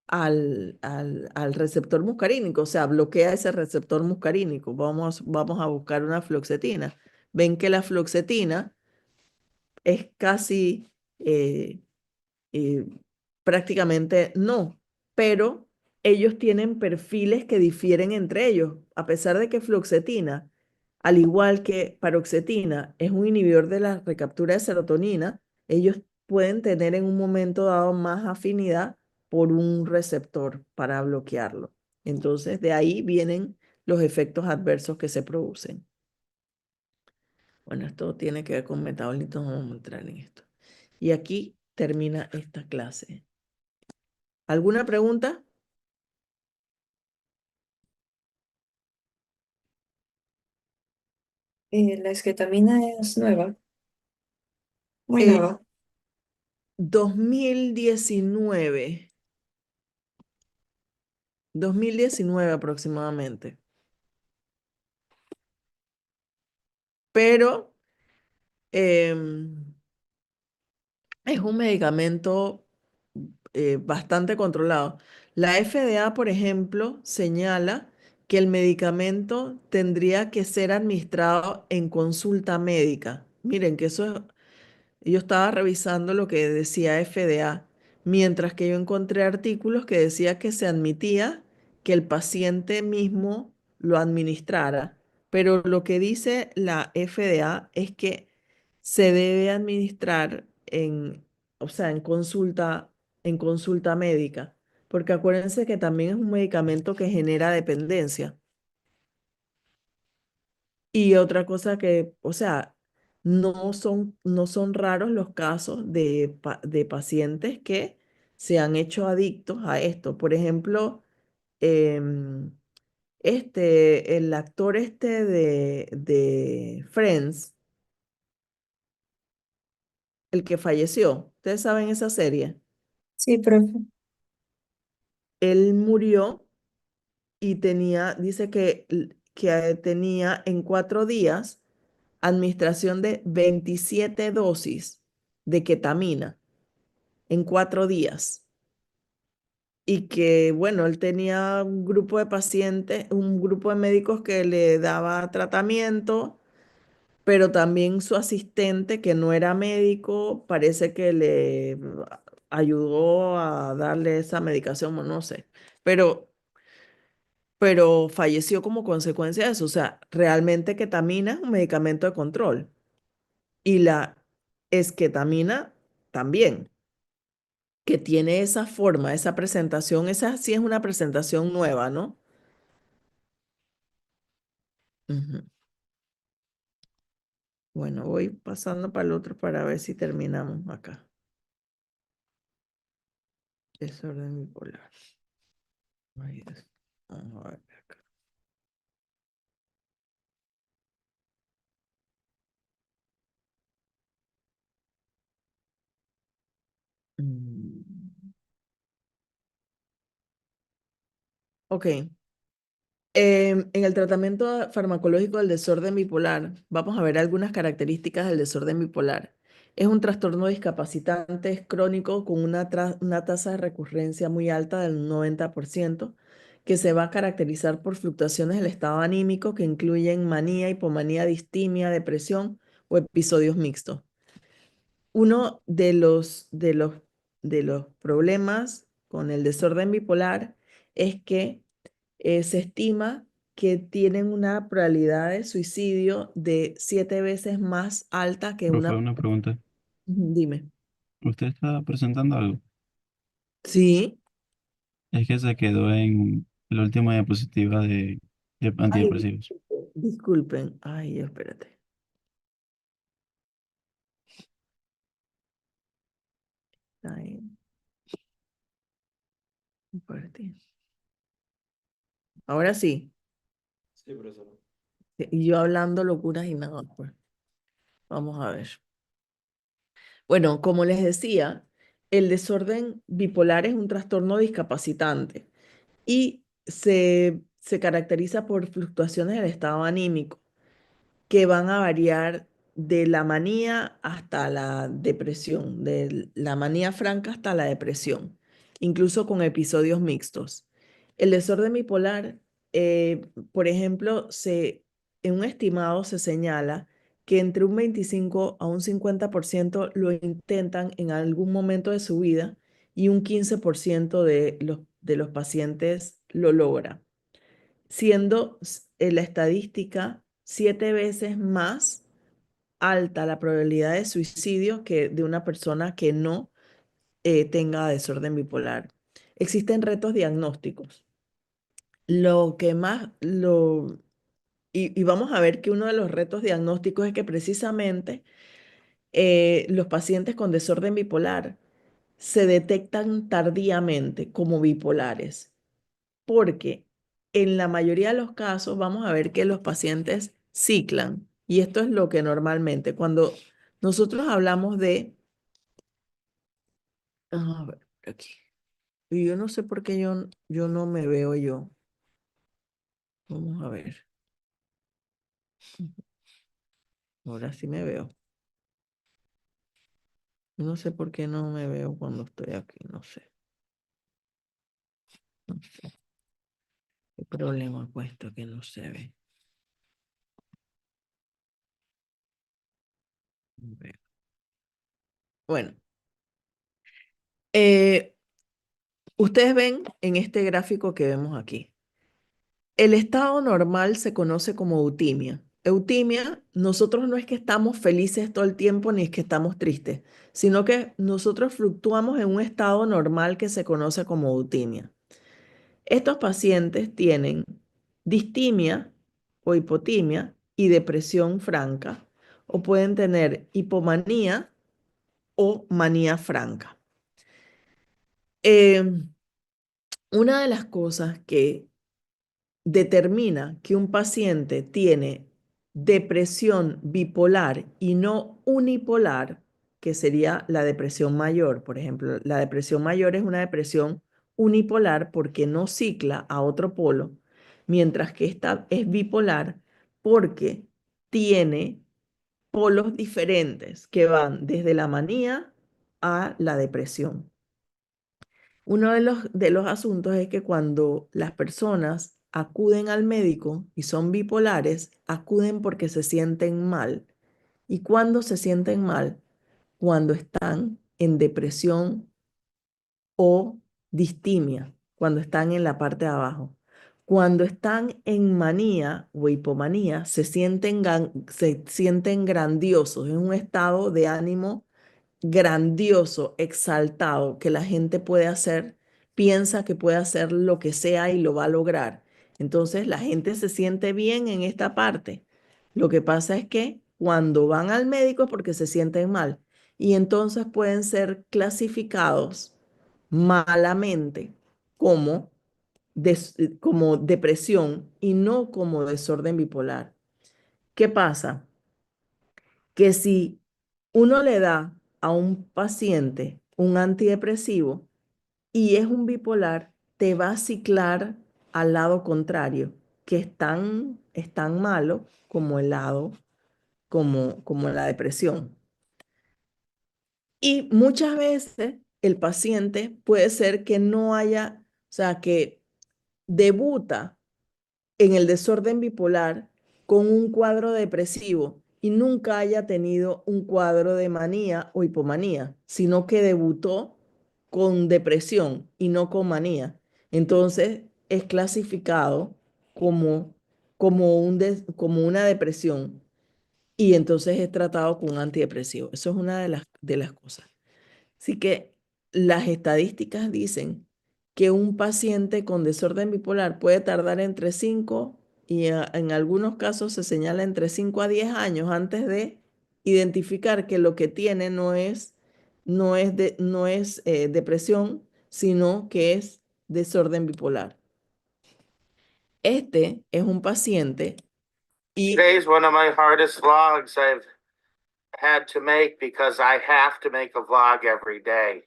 al receptor muscarínico, o sea, bloquea ese receptor muscarínico. Vamos a buscar una fluoxetina. Ven que la fluoxetina es casi eh, prácticamente no, pero ellos tienen perfiles que difieren entre ellos, a pesar de que fluoxetina, al igual que paroxetina, es un inhibidor de la recaptura de serotonina, ellos pueden tener en un momento dado más afinidad por un receptor para bloquearlo. Entonces, de ahí vienen los efectos adversos que se producen. Bueno, esto tiene que ver con metabolitos, vamos a entrar en esto. Y aquí termina esta clase. ¿Alguna pregunta? La esketamina es nueva, muy Eh, nueva. 2019. 2019 aproximadamente. Pero em, es un medicamento bastante controlado. La FDA, por ejemplo, señala que el medicamento tendría que ser administrado en consulta médica. Miren que eso es. Yo estaba revisando lo que decía FDA, mientras que yo encontré artículos que decía que se admitía que el paciente mismo lo administrara, pero lo que dice la FDA es que se debe administrar o sea, en consulta médica, porque acuérdense que también es un medicamento que genera dependencia. Y otra cosa que, o sea, no son raros los casos de pacientes que se han hecho adictos a esto. Por ejemplo, em, el actor de Friends, el que falleció, ¿ustedes saben esa serie? Sí, profe. Él murió y dice que tenía en 4 días administración de 27 dosis de ketamina en 4 días. Y que, bueno, él tenía un grupo de pacientes, un grupo de médicos que le daba tratamiento, pero también su asistente, que no era médico, parece que le ayudó a darle esa medicación, o no sé. Pero falleció como consecuencia de eso. O sea, realmente ketamina es un medicamento de control. Y la esketamina también, que tiene esa forma, esa presentación, esa sí es una presentación nueva, ¿no? Ujú. Bueno, voy pasando para el otro para ver si terminamos acá. Desorden bipolar. Ahí es. Vamos a ver acá. Mm. Ok. En el tratamiento farmacológico del desorden bipolar, vamos a ver algunas características del desorden bipolar. Es un trastorno discapacitante, es crónico con una tasa de recurrencia muy alta del 90%, que se va a caracterizar por fluctuaciones del estado anímico que incluyen manía, hipomanía, distimia, depresión o episodios mixtos. Uno de los problemas con el desorden bipolar es que se estima que tienen una probabilidad de suicidio de 7 veces más alta que Profe, una... una pregunta. Dime. ¿Usted está presentando algo? Sí. Es que se quedó en la última diapositiva de Ay, antidepresivos. disculpen. Ay, espérate. Ay, compartir. Ahora sí. Sí, profesor. Y yo hablando locuras y nada, pues. Vamos a ver. Bueno, como les decía, el desorden bipolar es un trastorno discapacitante y se caracteriza por fluctuaciones del estado anímico que van a variar de la manía hasta la depresión, de la manía franca hasta la depresión, incluso con episodios mixtos. El desorden bipolar, por ejemplo, en un estimado se señala que entre un 25 a un 50% lo intentan en algún momento de su vida y un 15% de los pacientes lo logra, siendo la estadística 7 veces más alta la probabilidad de suicidio que de una persona que no tenga desorden bipolar. Existen retos diagnósticos. Lo que más, y vamos a ver que uno de los retos diagnósticos es que precisamente los pacientes con desorden bipolar se detectan tardíamente como bipolares, porque en la mayoría de los casos vamos a ver que los pacientes ciclan, y esto es lo que normalmente, cuando nosotros hablamos de, a ver, aquí, y yo no sé por qué yo no me veo yo. Vamos a ver. Ahora sí me veo. No sé por qué no me veo cuando estoy aquí, no sé. No sé. ¿Qué problema con esto que no se ve? A ver. Bueno, ustedes ven en este gráfico que vemos aquí. El estado normal se conoce como eutimia. Eutimia, nosotros no es que estamos felices todo el tiempo ni es que estamos tristes, sino que nosotros fluctuamos en un estado normal que se conoce como eutimia. Estos pacientes tienen distimia o hipotimia y depresión franca, o pueden tener hipomanía o manía franca. Una de las cosas que determina que un paciente tiene depresión bipolar y no unipolar, que sería la depresión mayor. Por ejemplo, la depresión mayor es una depresión unipolar porque no cicla a otro polo, mientras que esta es bipolar porque tiene polos diferentes que van desde la manía a la depresión. Uno de los asuntos es que cuando las personas acuden al médico y son bipolares, acuden porque se sienten mal. ¿Y cuándo se sienten mal? Cuando están en depresión o distimia, cuando están en la parte de abajo. Cuando están en manía o hipomanía, se sienten grandiosos, en un estado de ánimo grandioso, exaltado, que la gente puede hacer, piensa que puede hacer lo que sea y lo va a lograr. Entonces la gente se siente bien en esta parte. Lo que pasa es que cuando van al médico es porque se sienten mal y entonces pueden ser clasificados malamente como, como depresión y no como desorden bipolar. ¿Qué pasa? Que si uno le da a un paciente un antidepresivo y es un bipolar, te va a ciclar al lado contrario, que es tan malo como el lado, como la depresión. Y muchas veces el paciente puede ser que no haya, o sea, que debuta en el desorden bipolar con un cuadro depresivo y nunca haya tenido un cuadro de manía o hipomanía, sino que debutó con depresión y no con manía. Entonces es clasificado como como una depresión y entonces es tratado con un antidepresivo. Eso es una de las cosas. Así que las estadísticas dicen que un paciente con desorden bipolar puede tardar entre 5 y en algunos casos se señala entre 5 a 10 años antes de identificar que lo que tiene no es depresión, sino que es desorden bipolar. Este es un paciente y Today's one of my hardest vlogs I've had to make because I have to make a vlog every day.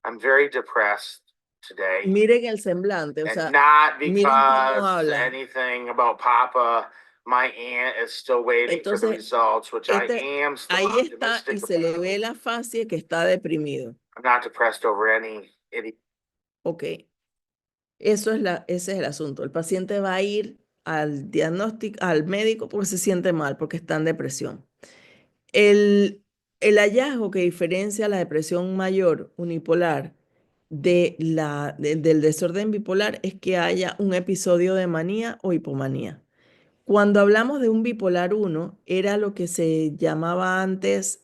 I'm very depressed today. miren el semblante, o And sea, not miren cómo because habla. anything about Papa. My aunt is still waiting for the Entonces, results, which I am still ahí está optimistic y se le about. ve la facie que está deprimido. I'm not depressed over any Ok, ese es el asunto. El paciente va a ir al diagnóstico, al médico porque se siente mal, porque está en depresión. El hallazgo que diferencia la depresión mayor unipolar del desorden bipolar es que haya un episodio de manía o hipomanía. Cuando hablamos de un bipolar 1, era lo que se llamaba antes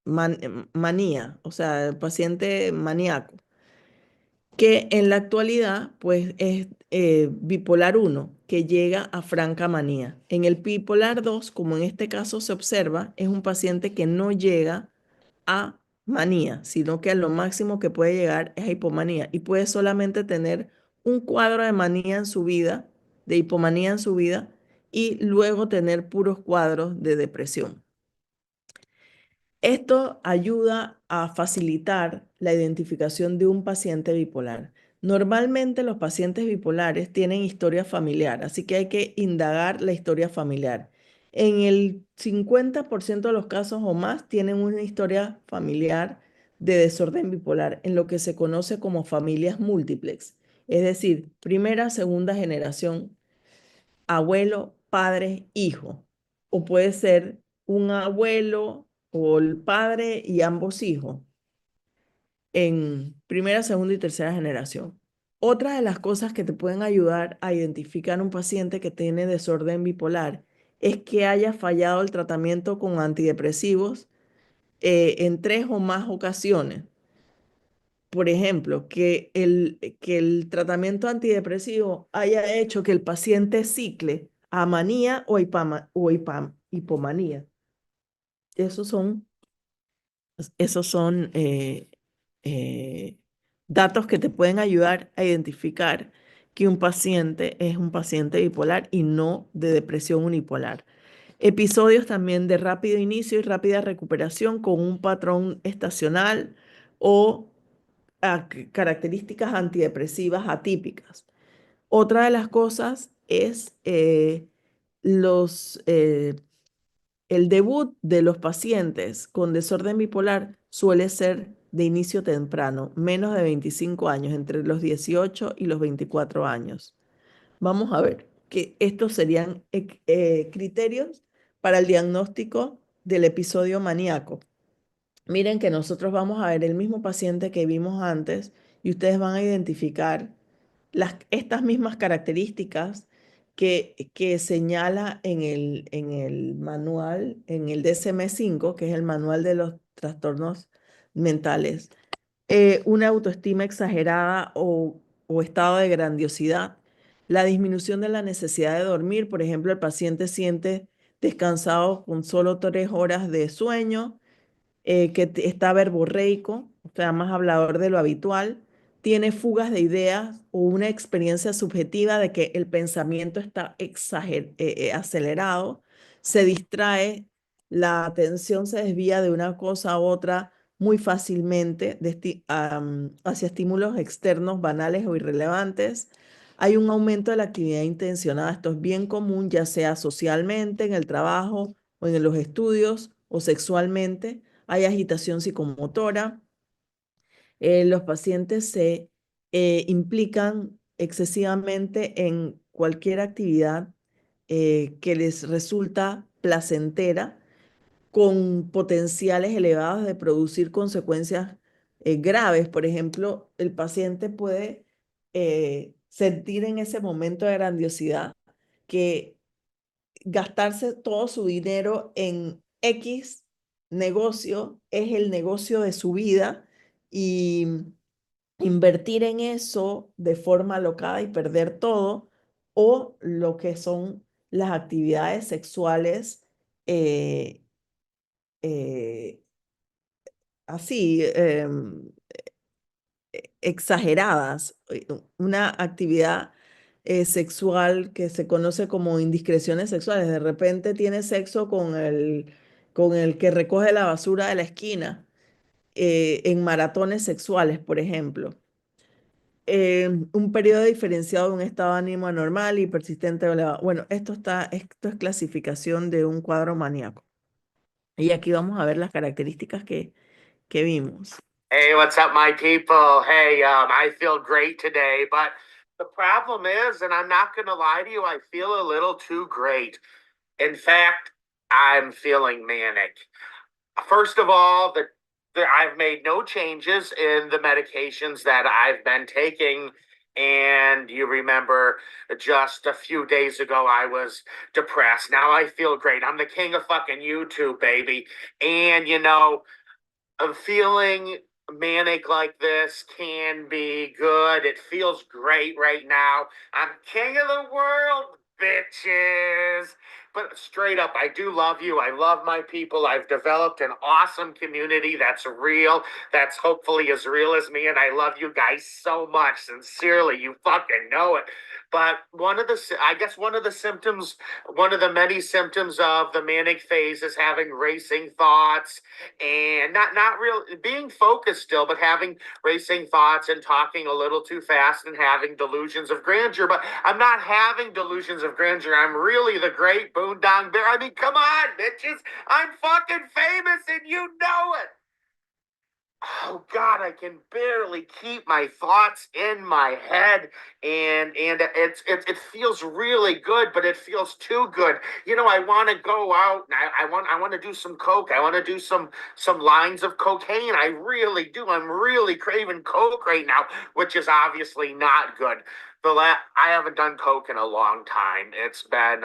manía, o sea, el paciente maníaco, que en la actualidad pues es bipolar 1, que llega a franca manía. En el bipolar 2, como en este caso se observa, es un paciente que no llega a manía, sino que a lo máximo que puede llegar es a hipomanía y puede solamente tener un cuadro de manía en su vida, de hipomanía en su vida, y luego tener puros cuadros de depresión. Esto ayuda a facilitar la identificación de un paciente bipolar. Normalmente los pacientes bipolares tienen historia familiar, así que hay que indagar la historia familiar. En el 50% de los casos o más tienen una historia familiar de desorden bipolar, en lo que se conoce como familias múltiples, es decir, primera, segunda generación, abuelo, padre, hijo. O puede ser un abuelo o el padre y ambos hijos en primera, segunda y tercera generación. Otra de las cosas que te pueden ayudar a identificar un paciente que tiene desorden bipolar es que haya fallado el tratamiento con antidepresivos en 3 o más ocasiones. Por ejemplo, que el tratamiento antidepresivo haya hecho que el paciente cicle a manía o hipomanía. Esos son eh, datos que te pueden ayudar a identificar que un paciente es un paciente bipolar y no de depresión unipolar. Episodios también de rápido inicio y rápida recuperación con un patrón estacional o características antidepresivas atípicas. Otra de las cosas es el debut de los pacientes con desorden bipolar suele ser de inicio temprano, menos de 25 años, entre los 18 y los 24 años. Vamos a ver que estos serían criterios para el diagnóstico del episodio maníaco. Miren que nosotros vamos a ver el mismo paciente que vimos antes y ustedes van a identificar estas mismas características que señala en el manual, en el DSM-5, que es el manual de los trastornos mentales. Una autoestima exagerada o estado de grandiosidad, la disminución de la necesidad de dormir. Por ejemplo, el paciente siente descansado con solo 3 horas de sueño, que está verborreico, o sea, más hablador de lo habitual, tiene fugas de ideas o una experiencia subjetiva de que el pensamiento está acelerado, se distrae, la atención se desvía de una cosa a otra muy fácilmente hacia estímulos externos banales o irrelevantes. Hay un aumento de la actividad intencionada. Esto es bien común, ya sea socialmente, en el trabajo o en los estudios o sexualmente. Hay agitación psicomotora. Los pacientes se implican excesivamente en cualquier actividad que les resulta placentera, con potenciales elevados de producir consecuencias graves. Por ejemplo, el paciente puede sentir en ese momento de grandiosidad que gastarse todo su dinero en X negocio es el negocio de su vida y invertir en eso de forma alocada y perder todo, o lo que son las actividades sexuales eh, eh, así, exageradas. Una actividad sexual que se conoce como indiscreciones sexuales. De repente tiene sexo con el que recoge la basura de la esquina, en maratones sexuales, por ejemplo. Un periodo diferenciado de un estado de ánimo anormal y persistente o elevado. Bueno, esto es clasificación de un cuadro maníaco. Y aquí vamos a ver las características que vimos. Hey, what's up, my people? Hey, I feel great today, but the problem is, and I'm not going to lie to you, I feel a little too great. In fact, I'm feeling manic. First of all, I've made no changes in the medications that I've been taking. And you remember just a few days ago, I was depressed. Now I feel great. I'm the king of fucking YouTube, baby. And, you know, feeling manic like this can be good. It feels great right now. I'm king of the world, bitches. But straight up, I do love you. I love my people. I've developed an awesome community that's real, that's hopefully as real as me. And I love you guys so much. Sincerely, you fucking know it. But one of the symptoms, one of the many symptoms of the manic phase is having racing thoughts and not real being focused still, but having racing thoughts and talking a little too fast and having delusions of grandeur. But I'm not having delusions of grandeur. I'm really the great Boondong Bear. I mean, come on, bitches. I'm fucking famous and you know it. Oh God, I can barely keep my thoughts in my head, and it feels really good, but it feels too good. You know, I want to go out and I want to do some coke. I want to do some lines of cocaine. I really do. I'm really craving coke right now, which is obviously not good. I haven't done coke in a long time. It's been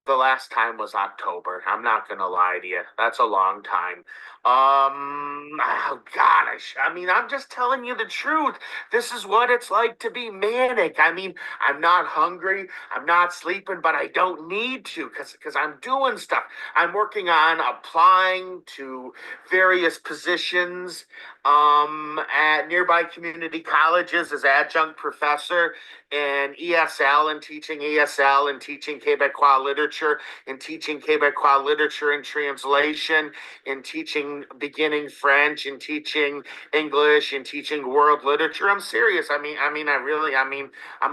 the last time was October. I'm not gonna lie to you. That's a long time. Oh God, I mean, I'm just telling you the truth. This is what it's like to be manic. I mean, I'm not hungry. I'm not sleeping, but I don't need to because I'm doing stuff. I'm working on applying to various positions at nearby community colleges as adjunct professor in ESL and teaching ESL and teaching Quebecois literature and teaching Quebecois literature and translation and teaching beginning French and teaching English and teaching world literature. I'm serious. I mean, I'm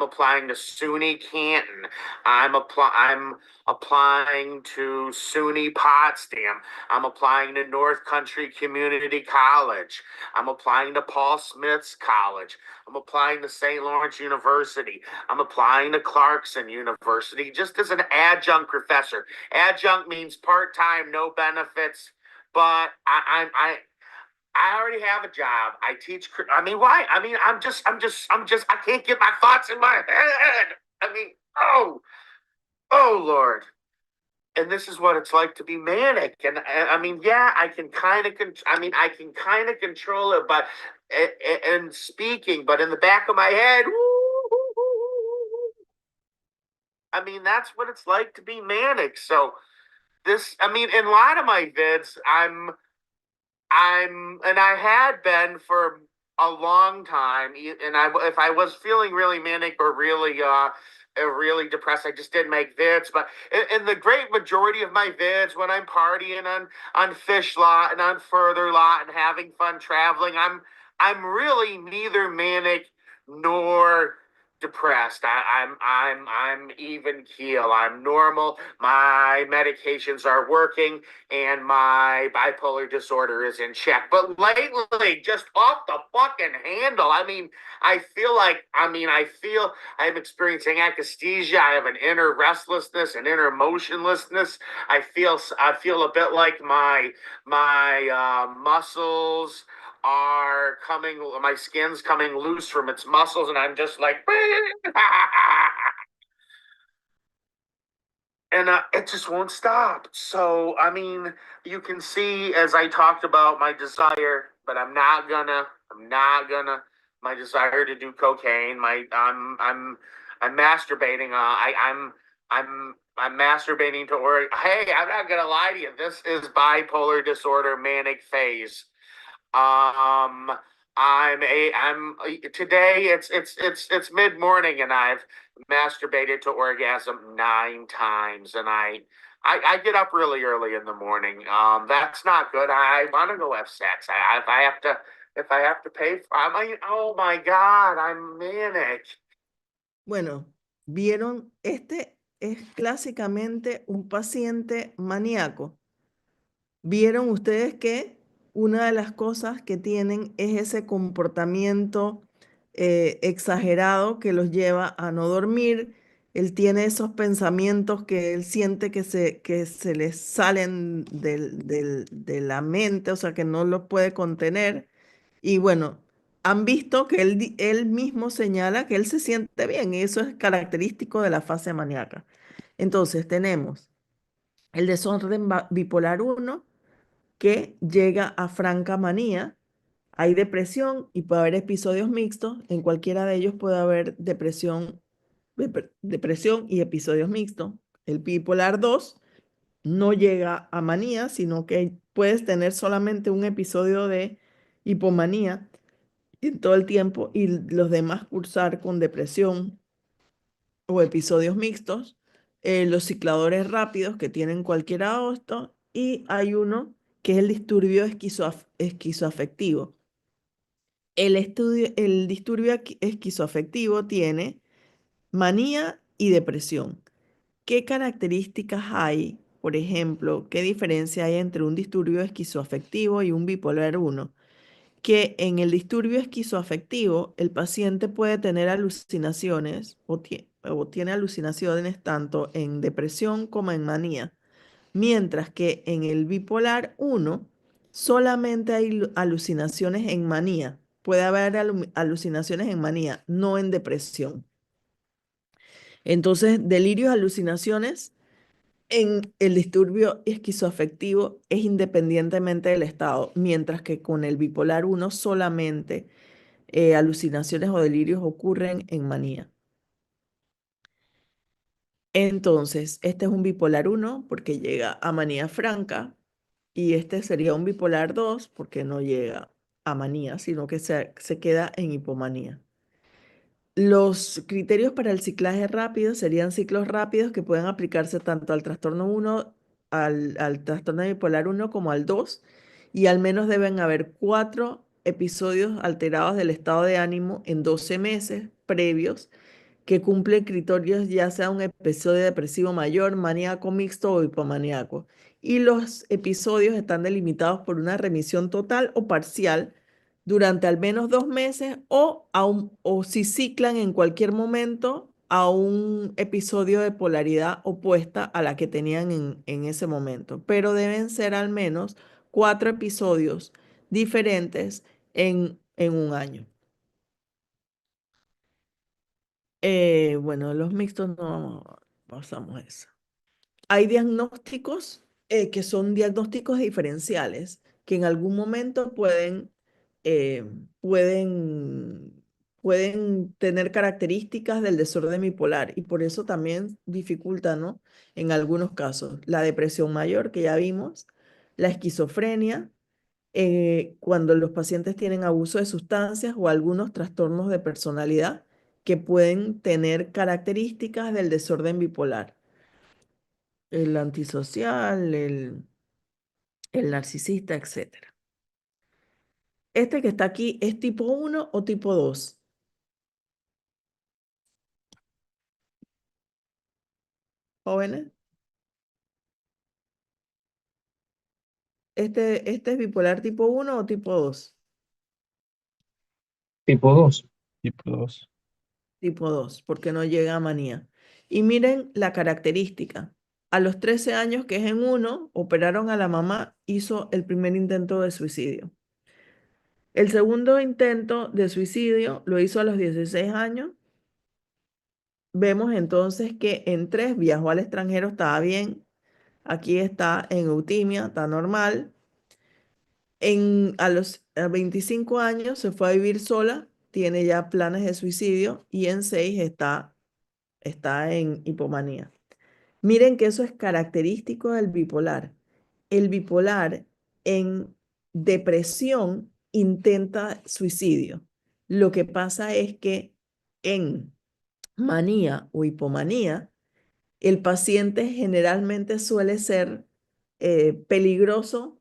applying to SUNY Canton. I'm applying to SUNY Potsdam. I'm applying to North Country Community College. I'm applying to Paul Smith's College. I'm applying to St. Lawrence University. I'm applying to Clarkson University just as an adjunct professor. Adjunct means part-time, no benefits, but I already have a job. I teach. I mean, why? I mean, I'm just. I can't get my thoughts in my head. I mean, oh Lord. And this is what it's like to be manic. And I mean, yeah, I can kind of control it, but and speaking, but in the back of my head, I mean, that's what it's like to be manic. So this, I mean, in a lot of my vids, and I had been for a long time. And if I was feeling really manic or really depressed, I just didn't make vids. But in the great majority of my vids, when I'm partying on Fish Lot and on Further Lot and having fun traveling, I'm really neither manic nor depressed. I'm even keel. I'm normal. My medications are working and my bipolar disorder is in check. But lately, just off the fucking handle. I mean, I feel I'm experiencing akathisia. I have an inner restlessness, an inner motionlessness. I feel a bit like my muscles are coming, my skin's coming loose from its muscles, and I'm just like, and it just won't stop. So, I mean, you can see as I talked about my desire, but I'm not gonna, my desire to do cocaine, I'm masturbating. I'm masturbating to work. Hey, I'm not gonna lie to you. This is bipolar disorder manic phase. I'm today it's mid-morning and I've masturbated to orgasm 9 times and I get up really early in the morning. That's not good. I want to go have sex. If I have to pay for, I mean, oh my God, I'm manic. Bueno, vieron, este es clásicamente un paciente maníaco. Vieron ustedes que una de las cosas que tienen es ese comportamiento exagerado que los lleva a no dormir. Él tiene esos pensamientos que él siente que se les salen de la mente, o sea, que no los puede contener. Y bueno, han visto que él mismo señala que él se siente bien y eso es característico de la fase maníaca. Entonces tenemos el desorden bipolar 1 que llega a franca manía. Hay depresión y puede haber episodios mixtos. En cualquiera de ellos puede haber depresión y episodios mixtos. El bipolar 2 no llega a manía, sino que puedes tener solamente un episodio de hipomanía en todo el tiempo y los demás cursar con depresión o episodios mixtos. Los cicladores rápidos que tienen cualquiera de estos, y hay uno que es el disturbio esquizoafectivo. El disturbio esquizoafectivo tiene manía y depresión. ¿Qué características hay? Por ejemplo, ¿qué diferencia hay entre un disturbio esquizoafectivo y un bipolar 1? Que en el disturbio esquizoafectivo el paciente puede tener alucinaciones o tiene alucinaciones tanto en depresión como en manía, mientras que en el bipolar 1 solamente hay alucinaciones en manía. Puede haber alucinaciones en manía, no en depresión. Entonces, delirios, alucinaciones en el disturbio esquizoafectivo es independientemente del estado, mientras que con el bipolar 1 solamente alucinaciones o delirios ocurren en manía. Entonces, este es un bipolar 1 porque llega a manía franca y este sería un bipolar 2 porque no llega a manía, sino que se queda en hipomanía. Los criterios para el ciclaje rápido serían ciclos rápidos que pueden aplicarse tanto al trastorno 1, al trastorno bipolar 1 como al 2, y al menos deben haber 4 episodios alterados del estado de ánimo en 12 meses previos que cumplen criterios ya sea un episodio depresivo mayor, maníaco mixto o hipomaníaco. Y los episodios están delimitados por una remisión total o parcial durante al menos 2 meses o si ciclan en cualquier momento a un episodio de polaridad opuesta a la que tenían en ese momento. Pero deben ser al menos 4 episodios diferentes en un año. Bueno, los mixtos no pasamos eso. Hay diagnósticos que son diagnósticos diferenciales que en algún momento eh, pueden, pueden tener características del desorden bipolar y por eso también dificulta, ¿no? En algunos casos, la depresión mayor que ya vimos, la esquizofrenia, cuando los pacientes tienen abuso de sustancias o algunos trastornos de personalidad que pueden tener características del desorden bipolar. El antisocial, el narcisista, etc. Este que está aquí es tipo 1 o tipo 2. Jóvenes. ¿Este es bipolar tipo 1 o tipo 2? Tipo 2. Tipo 2. Tipo 2, porque no llega a manía. Y miren la característica. A los 13 años, que es en 1, operaron a la mamá, hizo el primer intento de suicidio. El segundo intento de suicidio lo hizo a los 16 años. Vemos entonces que en 3 viajó al extranjero, estaba bien. Aquí está en eutimia, está normal. A los 25 años se fue a vivir sola, tiene ya planes de suicidio y en 6 está en hipomanía. Miren que eso es característico del bipolar. El bipolar en depresión intenta suicidio. Lo que pasa es que en manía o hipomanía, el paciente generalmente suele ser peligroso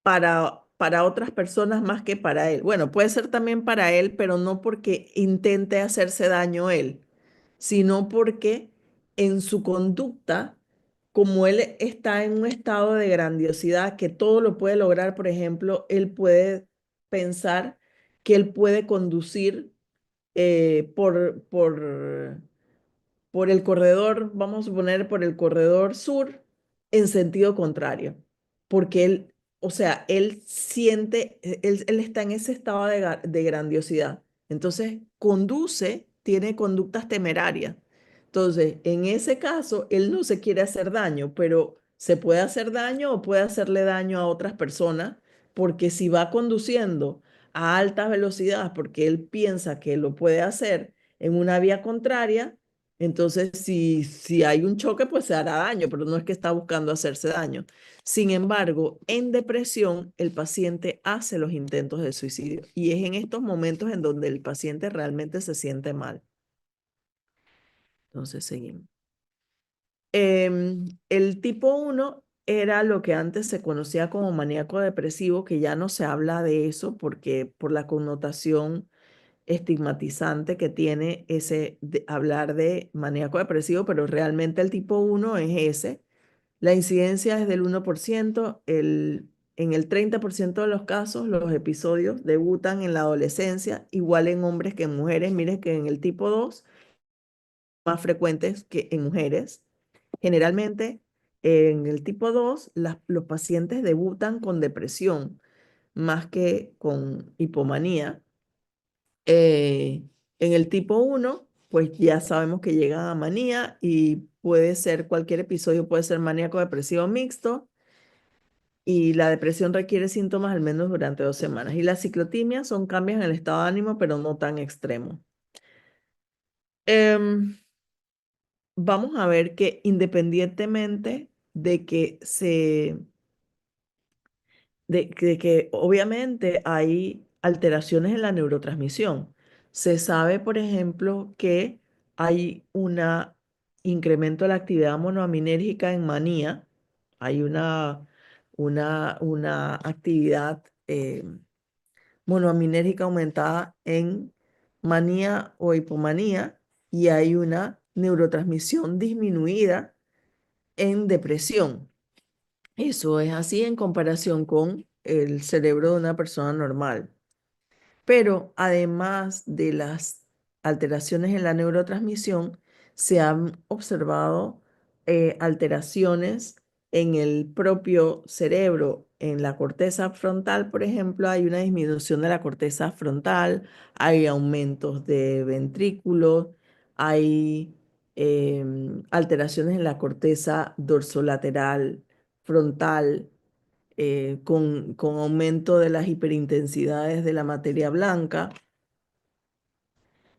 para otras personas más que para él. Bueno, puede ser también para él, pero no porque intente hacerse daño él, sino porque en su conducta, como él está en un estado de grandiosidad que todo lo puede lograr, por ejemplo, él puede pensar que él puede conducir por el corredor, vamos a suponer por el corredor sur, en sentido contrario, porque él, o sea, él siente, él está en ese estado de grandiosidad. Entonces, conduce, tiene conductas temerarias. Entonces, en ese caso, él no se quiere hacer daño, pero se puede hacer daño o puede hacerle daño a otras personas, porque si va conduciendo a altas velocidades, porque él piensa que lo puede hacer en una vía contraria, entonces, si hay un choque, pues se hará daño, pero no es que está buscando hacerse daño. Sin embargo, en depresión, el paciente hace los intentos de suicidio y es en estos momentos en donde el paciente realmente se siente mal. Entonces, seguimos. El tipo 1 era lo que antes se conocía como maníaco depresivo, que ya no se habla de eso porque por la connotación estigmatizante que tiene hablar de maníaco depresivo, pero realmente el tipo 1 es ese. La incidencia es del 1%. En el 30% de los casos, los episodios debutan en la adolescencia, igual en hombres que en mujeres. Miren que en el tipo 2, más frecuentes que en mujeres. Generalmente, en el tipo 2, los pacientes debutan con depresión más que con hipomanía. En el tipo 1, pues ya sabemos que llegan a manía y puede ser cualquier episodio, puede ser maníaco depresivo mixto y la depresión requiere síntomas al menos durante 2 semanas. Y la ciclotimia son cambios en el estado de ánimo, pero no tan extremos. Vamos a ver que independientemente de que de que obviamente hay alteraciones en la neurotransmisión. Se sabe, por ejemplo, que hay un incremento de la actividad monoaminérgica en manía. Hay una actividad monoaminérgica aumentada en manía o hipomanía y hay una neurotransmisión disminuida en depresión. Eso es así en comparación con el cerebro de una persona normal. Pero además de las alteraciones en la neurotransmisión, se han observado alteraciones en el propio cerebro. En la corteza frontal, por ejemplo, hay una disminución de la corteza frontal, hay aumentos de ventrículos, hay alteraciones en la corteza dorsolateral frontal, con aumento de las hiperintensidades de la materia blanca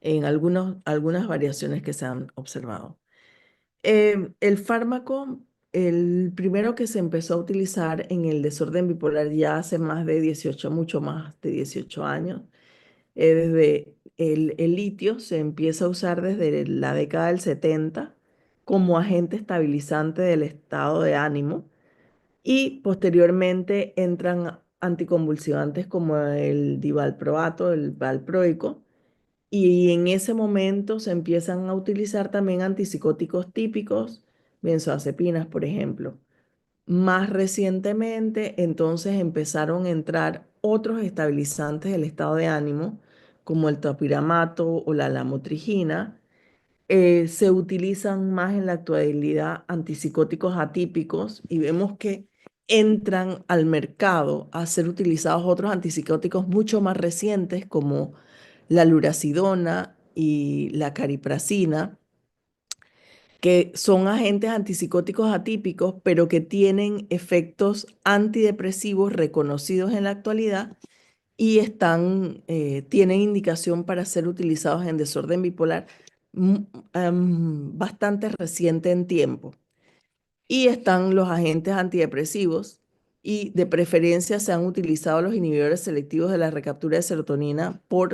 en algunas variaciones que se han observado. El fármaco, el primero que se empezó a utilizar en el desorden bipolar ya hace más de 18, mucho más de 18 años, desde el litio se empieza a usar desde la década del 70 como agente estabilizante del estado de ánimo. Y posteriormente entran anticonvulsivantes como el divalproato, el valproico, y en ese momento se empiezan a utilizar también antipsicóticos típicos, benzodiazepinas, por ejemplo. Más recientemente, entonces empezaron a entrar otros estabilizantes del estado de ánimo, como el topiramato o la lamotrigina. Se utilizan más en la actualidad antipsicóticos atípicos y vemos que entran al mercado a ser utilizados otros antipsicóticos mucho más recientes como la lurasidona y la cariprazina, que son agentes antipsicóticos atípicos, pero que tienen efectos antidepresivos reconocidos en la actualidad y tienen indicación para ser utilizados en desorden bipolar bastante reciente en tiempo. Y están los agentes antidepresivos y de preferencia se han utilizado los inhibidores selectivos de la recaptura de serotonina por